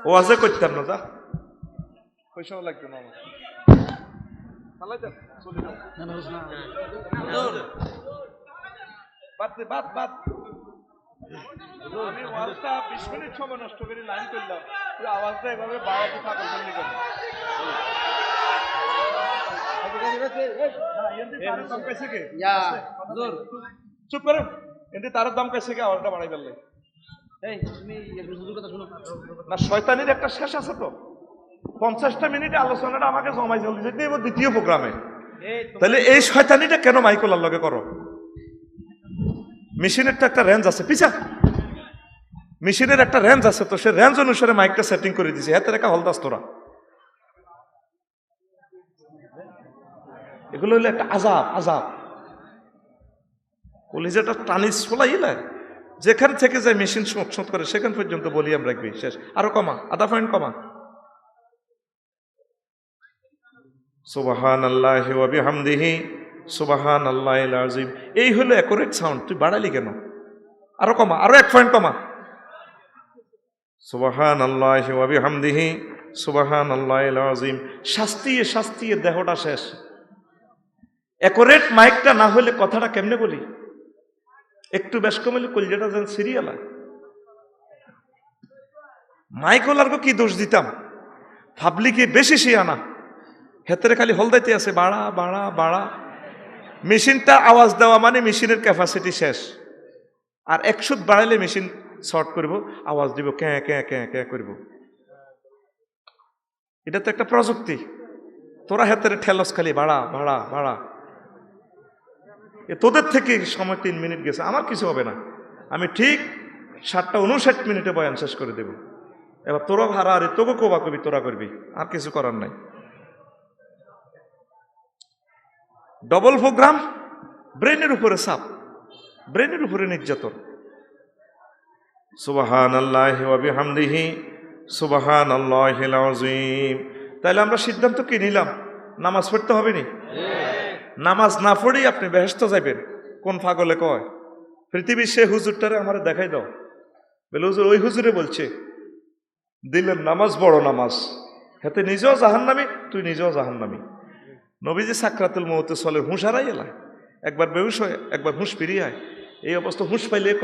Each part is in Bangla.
ওয়াজে করতাম না, যা পয়সাও লাগতো না আমার। আমি ওয়াজটা 20 মিনিট সময় নষ্ট করে লাইন করলাম, আওয়াজটা এভাবে বাড়াতে পাগল করলি কেন? চুপ করেন, কিন্তু তার দাম কাছে কে আওয়াজটা বাড়াই ফেললে না? শয়তানির একটা শেষ আছে তো। 50টা মিনিটে আলোচনাটা আমাকে জমাই জলদি যেতে এবার দ্বিতীয় প্রোগ্রামে, তাহলে এই শয়তানিটা কেন মাইকোলার লগে করো? মেশিনের তো একটা রেঞ্জ আছে, পিছা মেশিনের একটা রেঞ্জ আছে, তো সে রেঞ্জ অনুসারে মাইকটা সেটিং করে দিছে। হাতে রেখা হলদাস তোরা, এগুলো হলো একটা আজাব। আজাব কলিজাটা টানিস ফলাই না, যেখান থেকে যায় মেশিন সোঁত করে সেখান পর্যন্ত ভলিউম রাখবি, শেষ। আরো কমা, আধা পয়েন্ট কমা। সুবহানাল্লাহি ওয়া বিহামদিহি সুবহানাল্লাহিল আযীম। এই হলো অ্যাকুরেট সাউন্ড। তুই বাড়ালি কেন? আরো কমা, আরো 1 পয়েন্ট কমা। সুবহানাল্লাহি ওয়া বিহামদিহি সুবহানাল্লাহিল আযীম। শাস্তিয়ে শাস্তিয়ে দেহটা শেষ। অ্যাকুরেট মাইকটা না হলে কথাটা কেমনে বলি? একটু বেশ কমলে কলজাটা যেন সিরিয়াল হয়। মাইকোলারকে কি দোষ দিতাম? পাবলিকে বেশি শিয়ানা, হেতরে খালি হলদাইতে আছে বাড়া বাড়া বাড়া। মেশিনটা আওয়াজ দেওয়া মানে মেশিনের ক্যাপাসিটি শেষ। আর 100 বাড়াইলে মেশিন শর্ট করব, আওয়াজ দিব ক্যাঁ ক্যাঁ ক্যাঁ ক্যাঁ করব। এটা তো একটা প্রযুক্তি। তোরা হেতরে ঠেলস খালি বাড়া ভাড়া ভাড়া। তোদের থেকে সময় 3 মিনিট গেছে, আমার কিছু হবে না। আমি ঠিক 7:59 মিনিটে বয়ান শেষ করে দেব। এবার তোরা ভাড়া, আরে তোকে কোবা করবি, তোরা করবি, আর কিছু করার নাই। ডবল প্রোগ্রাম, ব্রেনের উপরে চাপ, ব্রেনের উপরে নির্যাতন। সুবহানাল্লাহি ওয়া বিহামদিহি সুবহানাল্লাহিল আযীম। তাহলে আমরা সিদ্ধান্ত কি নিলাম? নামাজ পড়তে হবে নি? নামাজ না পড়েই আপনি বেহেশতে যাবেন। কোন পাগলে কয় পৃথিবীর সে হুজুরটারে আমার দেখাই দাও, বলে হুজুর ওই হুজুরে বলছে দিলেন নামাজ বড় নামাজ, হেতে নিজেও জাহান্নামী, তুই নিজেও জাহান্নামী। নবীজি সাকরাতুল মউতে চলে, হুঁশ হারাই এলায়, একবার বেহুশ হয়, একবার হুঁশ ফিরিয়ে আয়। এই অবস্থা হুঁশ পাইলে ক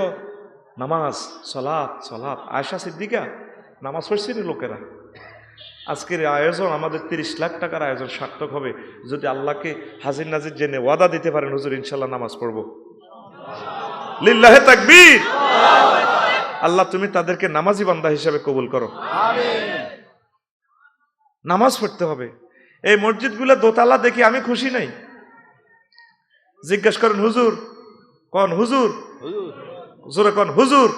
নামাজ সলাৎ সলাৎ। আয়েশা সিদ্দিকা নামাজ পড়ছিল লোকেরা। আজকের আয়োজন আমাদের 30 লাখ টাকার আয়োজন সার্থক হবে যদি আল্লাহকে হাজির নাজির জেনে ওয়াদা দিতে পারেন, হুজুর ইনশাল্লাহ নামাজ পড়বো। লিল্লাহে তাকবীর। আল্লাহ তুমি তাদেরকে নামাজি বান্দা হিসেবে কবুল করো। নামাজ পড়তে হবে। এই মসজিদগুলো দোতলা দেখি আমি খুশি নাই। জিজ্ঞেস করেন হুজুর, কোন হুজুর? জোরে কোন হুজুর?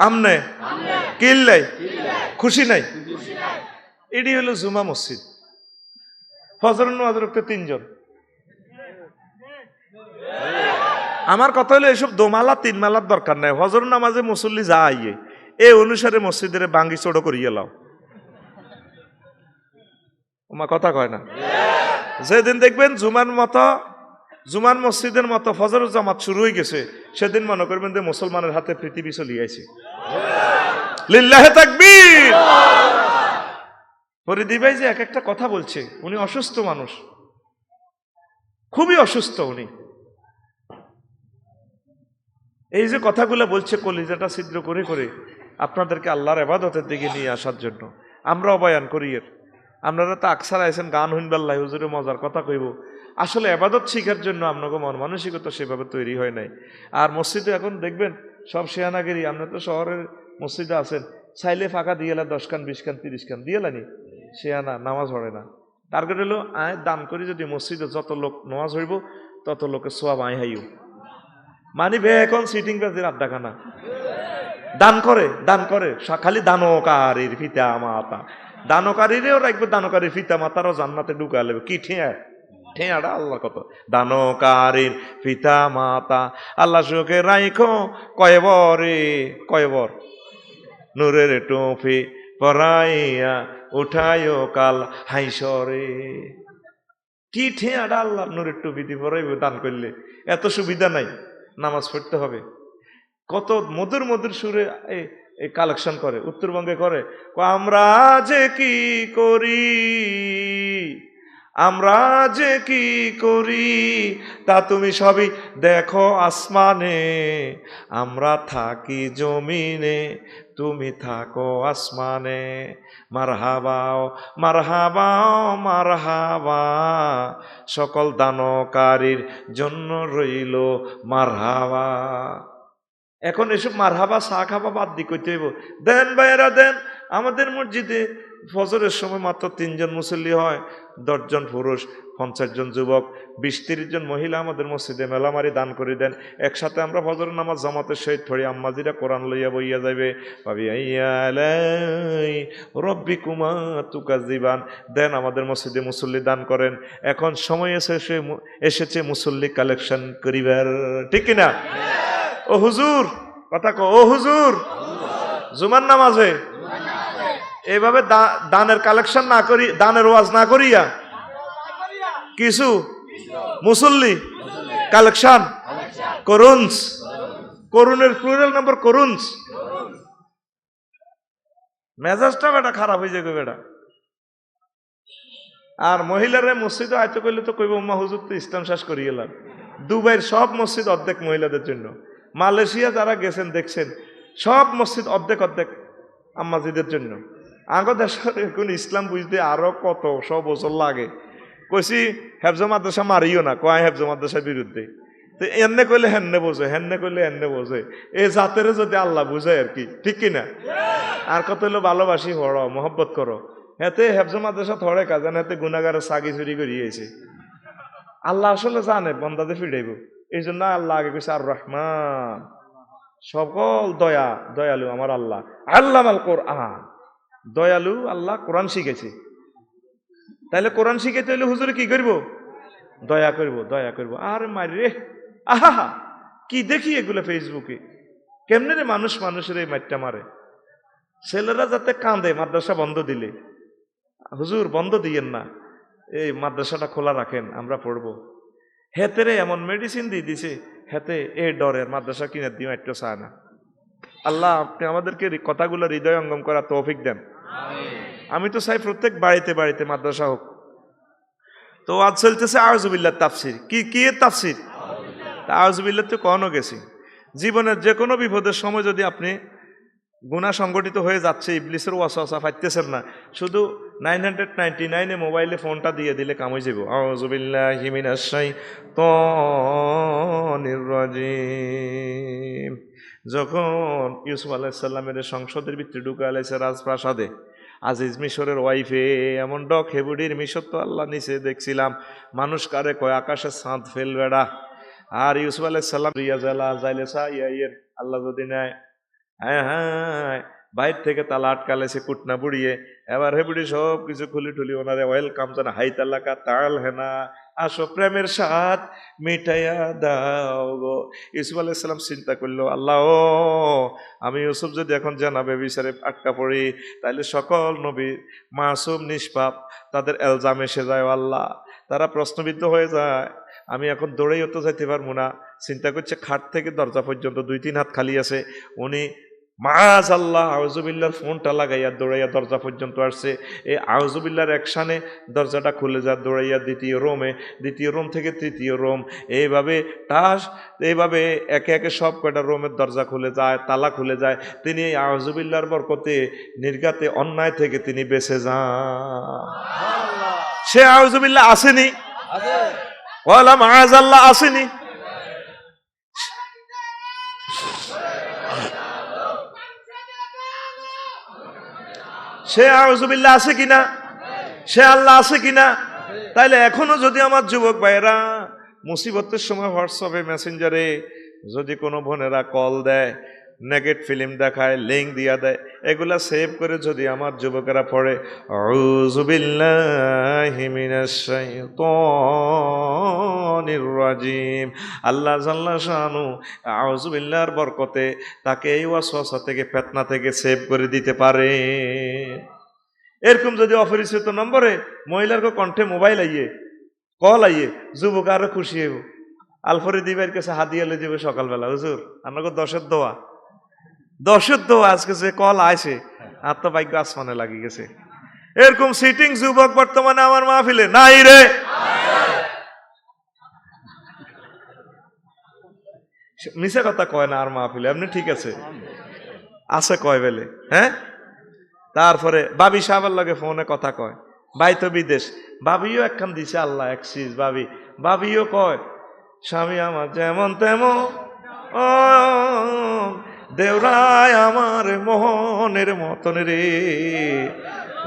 আমনে কিল্লাই খুশি নাই? এটি হলো জুমা মসজিদ। ফজর নামাজ পড়তে 3 জন। আমার কথা হলো এসব দোমালা 3 মালার দরকার নাই। ফজর নামাজে মুসল্লি যা আইয়ে এই অনুসারে মসজিদের বাঙ্গি চড়ো করিয়ে লাও। ওমা কথা কয় না। যেদিন দেখবেন জুমান মসজিদের মতো ফজর জামাত শুরু হয়ে গেছে, সেদিন মনে করবেন যে মুসলমানের হাতে পৃথিবী চলিয়ে আইছে। লিল্লাহে তাকবীর। ফরিদি ভাই যে এক একটা কথা বলছে, উনি অসুস্থ মানুষ, খুবই অসুস্থ উনি। এই যে কথাগুলো বলছে কলিজাটা ছিদ্র করে করে আপনাদেরকে আল্লাহর ইবাদতের দিকে নিয়ে আসার জন্য। আমরাও বয়ান করি এর। আপনারা তো আকসার আইছেন গান হইনবাল্লাহ হুজুরে মজার কথা কইব। আসলে ইবাদত শিখার জন্য আপনাকে মন মানসিকতা সেভাবে তৈরি হয় নাই। আর মসজিদে এখন দেখবেন সব শেয়ানাগিরি। আপনারা তো শহরের মসজিদে আছেন, চাইলে ফাঁকা দিয়ে এলা 10 খান 20 খান 30 খান দিয়ে এলানি, শেয়ানা নামাজ পড়ে না। টার্গেট হলো আয় দান করি, যদি মসজিদে যত লোক নামাজ হইব তত লোকের সোয়াব আয় হাইও। মানে বে এখন সিটিং বাজির আড্ডাখানা। দান করে খালি দানকারীর পিতা মাতা, দানকারীরেও রাখবে, দানকারীর পিতা মাতারও জান্নাতে ঢুকা লেবে। কি ঠেয়াটা আল্লাহ কত দানকারীর পিতা মাতা আল্লাহ সুখে রাইখো কয়বর নূরের টুপি পরাইয়া উঠায়ও কাল হাইসরে। কি ঠেয়াটা আল্লাহ নূরের টুপি দিয়ে পরাইবে দান করলে। এত সুবিধা নাই। নামাজ পড়তে হবে। কত মধুর মধুর সুরে এই কালেকশন করে, উত্তরবঙ্গে করে, আমরা যে কি করি, আমরা যে কি করি তা তুমি সবই দেখো আসমানে, আমরা থাকি জমিনে তুমি থাকো আসমানে, মারহাবাও মারহাবাও মারহাবা, সকল দানকারীর জন্য রইল মারহাবা। এখন এসব মারহাবা চা খাবা বাদ দি কইতে হইব। দেন ভাইয়েরা দেন, আমাদের মসজিদে ফজরের সময় মাত্র 3 জন মুসল্লি হয়, 10 জন পুরুষ, 50 জন যুবক, 20-30 জন মহিলা আমাদের মসজিদে মেলামারি দান করে দেন। একসাথে আমরা ফজরের নামাজ জামাতের সহিত পড়ি, আম্মাজিরা কোরআন লইয়া বইয়া যাবে, ভাবি আইয়ালাই রব্বিকুমা তুকাজিবান। দেন আমাদের মসজিদে মুসল্লি দান করেন। এখন সময় এসেছে মুসল্লি কালেকশন করিবার, ঠিক কিনা? ও হুজুর কথা কো, ও হুজুর জুমার নামাজে এইভাবে দানের কালেকশন না করি, দানের ওয়াজ না করিয়া কিছু মুসল্লি কালেকশন করুনস, করুনের প্লুরাল নাম্বার করুনস। মেজাজটা বেটা খারাপ হয়ে যাবে বেটা। আর মহিলারা মসজিদে আয়তো করলে তো কইব উম্মা হুজুর তো ইসলাম শেষ করি গেলাম। দুবাইয়ের সব মসজিদ অর্ধেক মহিলাদের জন্য, মালয়েশিয়া যারা গেছেন দেখছেন সব মসজিদ অর্ধেক অর্ধেক আম্মাজিদের জন্য। আগো দেশের এখন ইসলাম বুঝতে আরো কত 100 বছর লাগে। কইছি হেফজ মাদ্রাসা মারিও না, কয় হেফজ মাদ্রাসার বিরুদ্ধে। তো এনে কইলে হেন্নে বোঝে, হেন্নে কইলে এনে বোঝে, এই জাতের যদি আল্লাহ বুঝে আর কি, ঠিক কিনা? আর কত হলো ভালোবাসি হড় মহব্বত করো, হেতে হেফজ মাদ্রাসা থড়ে কাজান, হেতে গুনাগারের সাগি চুরি করিয়েছে। আল্লাহ আসলে জানে বন্দাদের ফিরাইব, এই জন্য আল্লাহ আগে কইছে আর রহমান, সকল দয়ালু আমার আল্লাহ। আল্লামাল কোরআন, দয়ালু আল্লাহ কোরআন শিখেছে। তাইলে কোরআন শিখাইতে হইলে হুজুরে কি করব? দয়া করব, দয়া করব। আর মারি রে, আহা কি দেখি এগুলো ফেসবুকে, কেমনে রে মানুষ মানুষের এই মাইটটা মারে। ছেলেরা যাতে কাঁদে মাদ্রাসা বন্ধ দিলে, হুজুর বন্ধ দিয়েন না, এই মাদ্রাসাটা খোলা রাখেন, আমরা পড়বো। হেতে রে এমন মেডিসিন দিয়ে দিছে, হেতে এই ডরের মাদ্রাসা কিনে দিও একটু চায় না। আল্লাহ আপনি আমাদেরকে কথাগুলো হৃদয় অঙ্গম করা তৌফিক দেন। আমি তো চাই প্রত্যেক বাড়িতে বাড়িতে মাদ্রাসা হোক। তো আজ চলতেছে আউযুবিল্লাহ তাফসির। কি এর তাফসির? আউযুবিল্লাহ তো কখনো গেছি। জীবনের যে কোনো বিপদের সময় যদি আপনি গুনাহ সংগঠিত হয়ে যাচ্ছে, ইবলিসের ওয়াসওয়াসা পাইতেছেন না, শুধু 999 মোবাইলে ফোনটা দিয়ে দিলে কাম হয়ে যাব। আউযুবিল্লাহি মিনাশ শাইতানির রাজিম। যখন ইউসুফ আলাইহিস সালামের সংসদের ভিতরে ঢুকে আলাইছে রাজপ্রাসাদে, আজিজ মিশরের ওয়াইফে এমন ডক হেবুডির মিশর তো আল্লাহ নিচে দেখছিলাম, মানুষ কারে কয় আকাশে চাঁদ ফেল বেড়া। আর ইউসুফ আলাইহিস সালাম রিয়া জালা যাইলে সাইয়ের আল্লাহ যদি নেয়, হ্যাঁ হ্যাঁ বাইর থেকে তালা আটকালেছে কুটনা বুড়িয়ে, এবার হেবুড়ি সব কিছু খুলি টুলি ওনারে ওয়েলকাম জানা, হাই তালাকা তাল হেনা, আসো প্রেমের স্বাদ মিটাইয়া দাও গো। ইউসুফ আলাইহিস সালাম চিন্তা করলো, আল্লাহ ও আমি ইউসুফ যদি এখন জানাবে বিচারে আটকা পড়ি, তাইলে সকল নবী মাসুম নিষ্পাপ, তাদের এলজাম এসে যায় আল্লাহ, তারা প্রশ্নবিদ্ধ হয়ে যায়, আমি এখন দৌড়েই তো যাইতে পারবো না। চিন্তা করছে খাট থেকে দরজা পর্যন্ত 2-3 হাত খালি আছে, উনি মাআযাল্লাহ আউযুবিল্লাহর ফোনটা লাগাইয়া দৌড়াইয়া দরজা পর্যন্ত আসছে। এই আউযুবিল্লাহর একসানে দরজাটা খুলে যায়, দৌড়াইয়া দ্বিতীয় রুমে, দ্বিতীয় রুম থেকে তৃতীয় রুম, এইভাবে একে একে সব কয়টা রুমের দরজা খুলে যায়, তালা খুলে যায়। তিনি এই আউযুবিল্লাহর বরকতে নির্গাতে অন্যায় থেকে তিনি বেঁচে যান। সে আউযুবিল্লাহ আসেনি, ওয়ালা মাআযাল্লাহ আসেনি। সে আউযুবিল্লাহ আছে কিনা, সে আল্লাহ আছে কিনা? তাইলে এখনো যদি আমার যুবক ভাইয়েরা মুসিবতের সময় হোয়াটসঅ্যাপে মেসেঞ্জারে যদি কোনো বোনেরা কল দেয়, নেগেট ফিল্ম দেখায়, লিঙ্ক দিয়া দেয়, এগুলা সেভ করে যদি আমার যুবকেরা পড়ে আউযু বিল্লাহি মিনাশ শাইতানির রাজিম, আল্লাহ জাল্লা শানু আউযু বিল্লাহর বরকতে তাকে এই ওয়াসওয়াসা থেকে, ফিতনা থেকে সেভ করে দিতে পারে। এরকম যদি অপরিচিত নম্বরে মহিলার কণ্ঠে মোবাইল আইয়ে, কল আইয়ে, যুবক আরো খুশি হইব। আলফরে দিবার কাছে হাদিয়া লই যাবে সকালবেলা, হুজুর আপনাকে 10-এর দোয়া, দশের দো আজকে যে কল আইছে আত্মভাগ্য আসমানে লাগি গেছে। এরকম সিটিং যুবক বর্তমানে আমার মাহফিলে নাই রে। মিছে কথা কয় না আর মাহফিলে, এমনি ঠিক আছে আছে কয় বেলে। হ্যাঁ, তারপরে বাবি সাহেবের লগে ফোনে কথা কয়, ভাই তো বিদেশ, ভাবিও একখান দিছে আল্লাহ একশিস ভাবি, ভাবিও কয় স্বামী আমার যেমন তেমন ও দেওরায় আমার মোহনের মতন রে,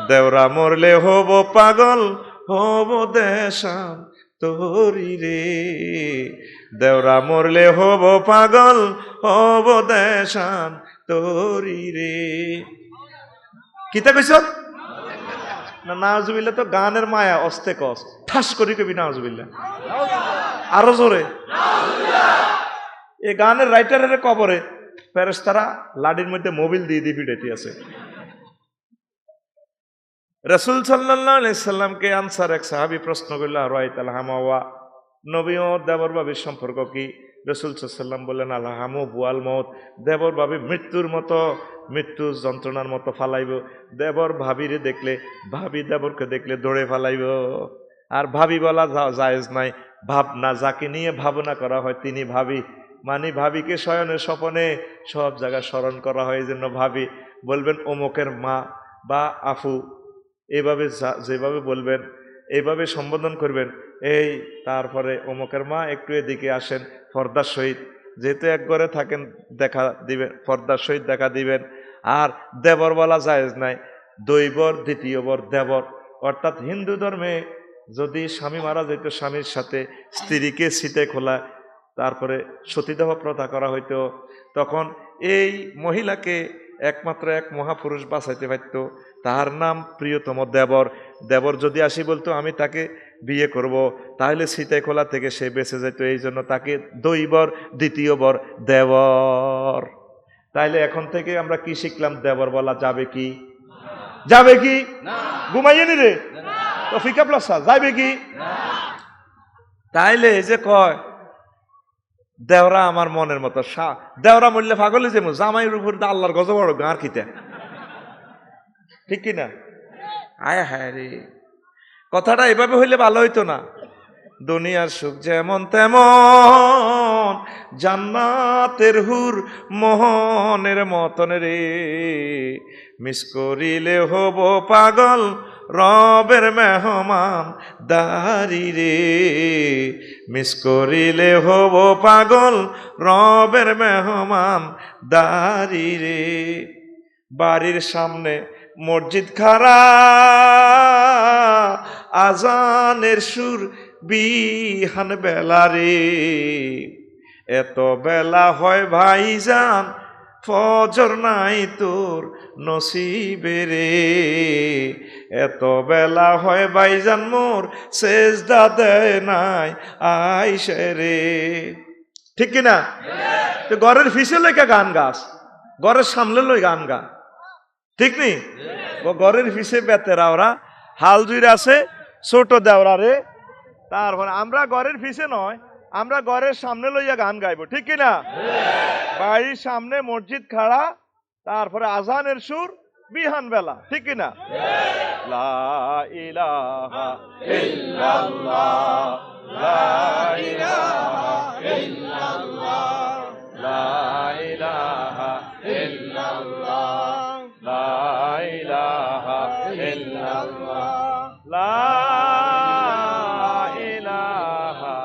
দেওরা মরলে হব পাগল হব দেশান তোরি রে, দেওরা মরলে হব পাগল হব দেশান তোরি রে। কিতা কইছ না? নাউজুবিল্লাহ তো গানের মায়া অস্তে কস ঠাস করি কবি নাউজুবিল্লাহ, আরো জোরে। এই গানের রাইটারের কবরে ফেরেশতারা লাডির মধ্যে মোবিল দিয়ে দিয়ে পিটাইতে আছে। রাসূল সাল্লাল্লাহু আলাইহি সাল্লামকে আনসার এক সাহাবী প্রশ্ন করল, রাইতাল হামাওয়া, নবী ও দেবর ভাবির সম্পর্ক কি? রাসূল সাল্লাল্লাহু আলাইহি সাল্লাম বললেন, আল হামু বুয়াল মউত, দেবর ভাবি মৃত্যুর মতো, মৃত্যু যন্ত্রণার মতো ফালাইব। দেবর ভাবিরে দেখলে, ভাবি দেবরকে দেখলে দৌড়ে ফালাইব। আর ভাবি বলা জায়েজ নাই, ভাবনা যাকে নিয়ে ভাবনা করা হয় তিনি ভাবি, মানে ভাবিকে শয়নে স্বপনে সব জায়গায় স্মরণ করা হয়, এই জন্য ভাবি। বলবেন অমুকের মা বা আফু, এইভাবে যেভাবে বলবেন এইভাবে সম্বোধন করবেন। এই তারপরে অমুকের মা একটু এদিকে আসেন পর্দার সহিত, যেহেতু এক ঘরে থাকেন দেখা দিবেন, পর্দার সহিত দেখা দিবেন। আর দেবর বলা জায়েজ নাই, দৈবর দ্বিতীয় বর দেবর। অর্থাৎ হিন্দু ধর্মে যদি স্বামী মারা যেত, স্বামীর সাথে স্ত্রীকে শীতে খোলা, তারপরে সতীদাহ প্রথা করা হইতো, তখন এই মহিলাকে একমাত্র এক মহাপুরুষ বাঁচাইতে পারত, তাহার নাম প্রিয়তম দেবর। দেবর যদি আসি বলতো আমি তাকে বিয়ে করব, তাহলে সীতায় খোলা থেকে সে বেঁচে যেত, এই জন্য তাকে দৈবর দ্বিতীয় বর দেবর। তাইলে এখন থেকে আমরা কি শিখলাম? দেবর বলা যাবে কি? যাবে কি? ঘুমাইয়ে নি রে তো ফিকা প্লাসা যাবে কি? তাইলে এই যে কয় দেওরা আমার মনের মতো, দেওরা মরলে পাগলে যে জামাইয়ের উপর আল্লাহর গজব বড় গাঁর খিতে, ঠিক কিনা? আয় হায় রে, কথাটা এভাবে হইলে ভালো হইতো না। দুনিয়ার সুখ যেমন তেমন, জান্নাতের হুর মোহনের মতন রে, মিস করিলে হব পাগল রবের মেহমান দারি রে, মিস করিলে হব পাগল রবের মেহমান দারি রে। বাড়ির সামনে মসজিদ খাড়া, আজানের সুর বিহান বেলা রে, এত বেলা হয় ভাইজান ফজর নাই তোর নসিবে রে, এত বেলা হয় ভাইজান মোর সেজদা দেয় নাই আইসে রে। ঠিক কিনা? তো ঘরের ফিসে লইকা গান গাস, ঘরের সামনে লই গান গা, ঠিক নি? ঘরের ফিসে বেতেরা ওরা হাল জুইরে আছে ছোট দেওরা রে, তারপরে আমরা ঘরের ফিসে নয়, আমরা ঘরের সামনে লইয়া গান গাইবো, ঠিক কিনা? বাড়ির সামনে মসজিদ খাড়া, তারপরে আজানের সুর বিহান বেলা, ঠিক কিনা? লা ইলাহা ইল্লাল্লাহ, লা ইলাহা ইল্লাল্লাহ, লা ইলাহা ইল্লাল্লাহ, লা ইলাহা ইল্লাল্লাহ, লা ইলাহা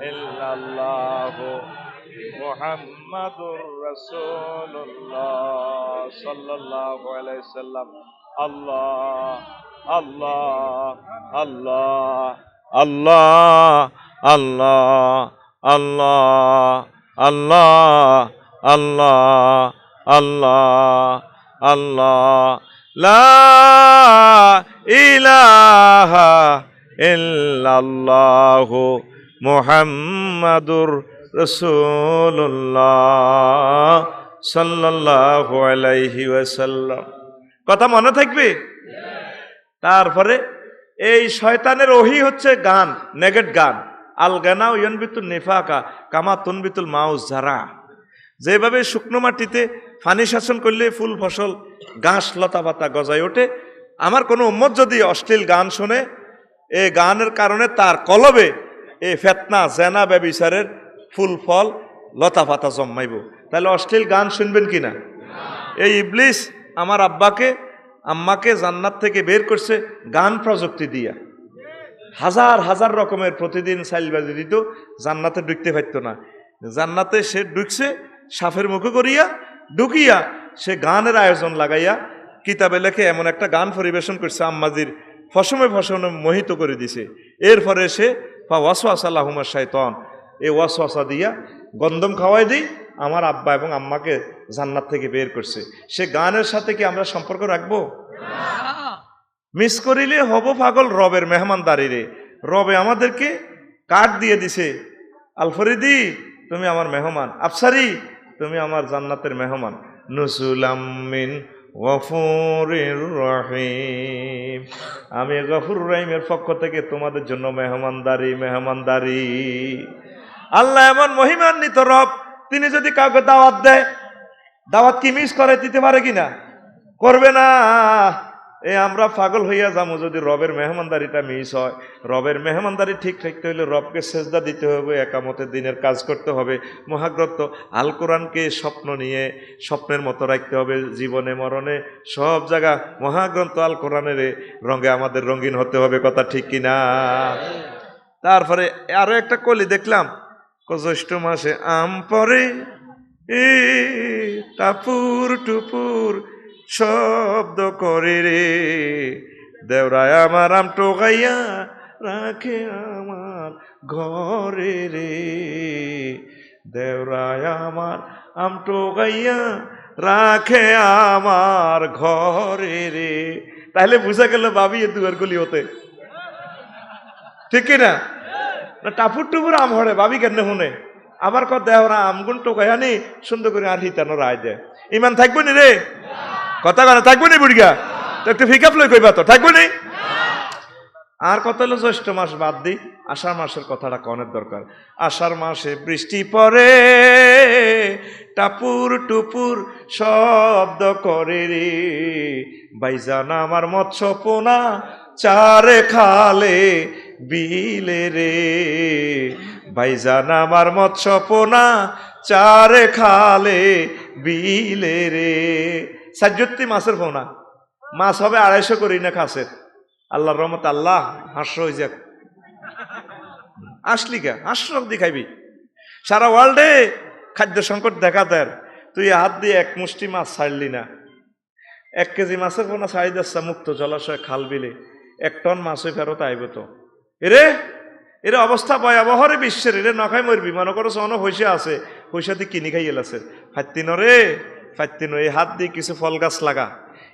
ইল্লাল্লাহ, মুহাম্মাদুর রাসূলুল্লাহ সাল্লাল্লাহু আলাইহি সাল্লাম। আল্লাহ আল্লাহ আল্লাহ আল্লাহ আল্লাহ আল্লাহ আল্লাহ আল্লাহ আল্লাহ আল্লাহ, লা ইলাহা ইল্লাল্লাহু মুহাম্মাদুর রাসূলুল্লাহ সাল্লাল্লাহু আলাইহি ওয়াসাল্লাম। কথা মনে থাকবে? তারপরে এই শয়তানের ওহী হচ্ছে গান, নেগেট গান। আল গানা ইয়ানবিতুন নিফাকা কামা তুনবিতুল মাউজ জারা। যেভাবে শুকনো মাটিতে পানি শাসন করলে ফুল ফসল ঘাস লতা পাতা গজায় ওঠে, আমার কোনো উম্মত যদি অশ্লীল গান শোনে, এই গানের কারণে তার কলবে এই ফেতনা জেনা ব্যভিচারের ফুল ফল লতা পাতা জন্মাইব। তাহলে অশ্লীল গান শুনবেন কিনা? এই ইবলিস আমার আব্বাকে আম্মাকে জান্নাত থেকে বের করছে গান প্রযুক্তি দিয়া। হাজার হাজার রকমের প্রতিদিন সাইলবাজি দিত, জান্নাতে ঢুকতে পারত না। জান্নাতে সে ঢুকছে সাফের মুখে করিয়া, ঢুকিয়া সে গানের আয়োজন লাগাইয়া কিতাবে লেখে এমন একটা গান পরিবেশন করছে, আম্মাজির ফসমে ফসমে মোহিত করে দিছে। এরপরে সে ওয়াসওয়াসা লাহুমা শাইতান, এই ওয়াসওয়াসা দিয়া গন্ধম খাওয়াই দিই আমার আব্বা এবং আম্মাকে জান্নাত থেকে বের করছে। সে গানের সাথে কি আমরা সম্পর্ক রাখবো? মিস করিলে হব পাগল রবের মেহমানদারি রে। রবে আমাদেরকে কার্ড দিয়ে দিছে, আলফরিদি তুমি আমার মেহমান, আফসারি তুমি আমার জান্নাতের মেহমান। নুসুলাম মিন গফুরির রহিম, আমি গফুর রহিমের পক্ষ থেকে তোমাদের জন্য মেহমানদারি। আল্লাহ এমন মহিমান্বিত রব, তিনি যদি কাউকে দাওয়াত দেয়, দাওয়াত কি মিস করে দিতে পারে কিনা? করবে না। আমরা পাগল হইয়া যাবো যদি রবের মেহমানদারিটা মিস হয়। রবের মেহমানদারি ঠিক রাখতে হইলে রবকে সেজদা দিতে হবে, একামতের দিনের কাজ করতে হবে, মহাগ্রন্থ আল কোরআনকে স্বপ্ন নিয়ে স্বপ্নের মতো রাখতে হবে, জীবনে মরণে সব জায়গা মহাগ্রন্থ আল কোরআনের রঙে আমাদের রঙিন হতে হবে। কথা ঠিক কিনা? তারপরে আরো একটা কলি দেখলাম, জ্যৈষ্ঠ মাসে আম পরে টাপুর টুপুর শব্দ করে রে, দেওরায় আমার আম টোকাইয়া রাখে আমার ঘরে রে, দেওরায় আমার আম টোকাইয়া রাখে আমার ঘরে রে। তাহলে বুঝা গেল ভাবি এ দুয়ার গুলি হতে, ঠিক কিনা? টাপুর টুপুর আম হরে ভাবি কেন শুনে, আবার কত দেওরা আমগুন টোকাইয়া নি সুন্দর করে আর হিতানো রায় দেয়। ইমান থাকবো নি রে? কথা কেন থাকবো নি বুড়িয়া? তো একটু ফিকাপ লই কইবা তো, থাকবো নি? আর কত হলো জ্যৈষ্ঠ মাস বাদ দিই, আষাঢ় মাসের কথাটা কনের দরকার। আষাঢ় মাসে বৃষ্টি পড়ে টাপুর টুপুর শব্দ করে রে, বাইজান আমার মৎস্য পোনা চারে খালে বিলে রে, ভাইজান আমার মৎস্য পোনা চারে খালে বিলে রে। ৭৪ মাছের পোনা, মাছ হবে ২৫০ করি না খাসের। আল্লাহর রহমত, আল্লাহ হাস্য হয়ে যাক। আসলি কে হাস্য দি খাইবি? সারা ওয়ার্ল্ডে খাদ্য সংকট দেখা দেয়, তুই হাত দিয়ে এক মুষ্টি মাছ ছাড়লি না। ১ কেজি মাছের পোনা ছাড়ি দিচ্ছে মুক্ত জলাশয় খাল বিলে, ১ টন মাছই ফেরত আইব। তো এরে অবস্থা ভয়াবহ রে বিশ্বের। এরে নখাই মরবি মনে করো অন হইসা আছে, হইসা দিয়ে কিনি খাই এলাছে। ফাত্তিন রে ফাত্তিন, এই হাত দিয়ে কিছু ফল গাছ লাগা,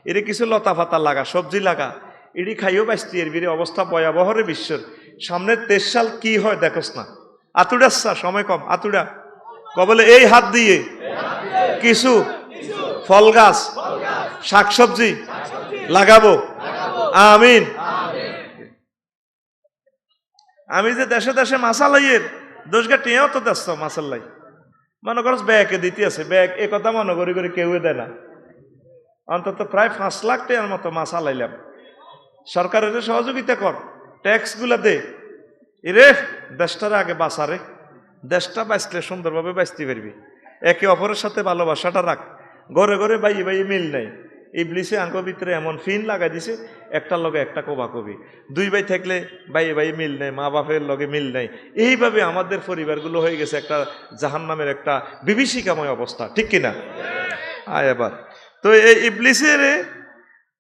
এরে কিছু লতা পাতা লাগা, সবজি লাগা, এটি খাইও বাঁচতি। এর বিরে অবস্থা ভয়াবহ রে বিশ্বের। সামনের ২৩ সাল কি হয় দেখোস না। আতুড়াচ্ছা সময় কম, আতুড়া কবলে এই হাত দিয়ে কিছু ফল গাছ শাকসবজি লাগাবো, আমিন। আমি যে দেশে দেশে মাসালাইয়ের দোষগা টেঁও তো দেখছ মাসাল্লাই, মনে করছ ব্যাগে দিতে আছে, ব্যাগ এ কথা মনে করি করে কেউ দেয় না। অন্তত প্রায় ৫ লাখ টাকার মতো মাসালাইলাম। সরকারের সহযোগিতা কর, ট্যাক্স গুলা দে। এরে দেশটার আগে বাঁচারে, দেশটা বাঁচলে সুন্দরভাবে বাঁচতে পারবি। একে অপরের সাথে ভালোবাসাটা রাখ। ঘরে ঘরে বাইয়ে বাইয়ে মিল নাই। ইবলিসে আঙ্ক ভিতরে এমন ফিন লাগাই দিছে, একটার লগে একটা কোবা কবি। ২ ভাই থাকলে বাইয়ে বাইয়ে মিল নেই, মা বাপের লগে মিল নাই। এইভাবে আমাদের পরিবারগুলো হয়ে গেছে একটা জাহান্নামের একটা বিভীষিকাময় অবস্থা, ঠিক কিনা? আয় এবার তো এই ইবলিসের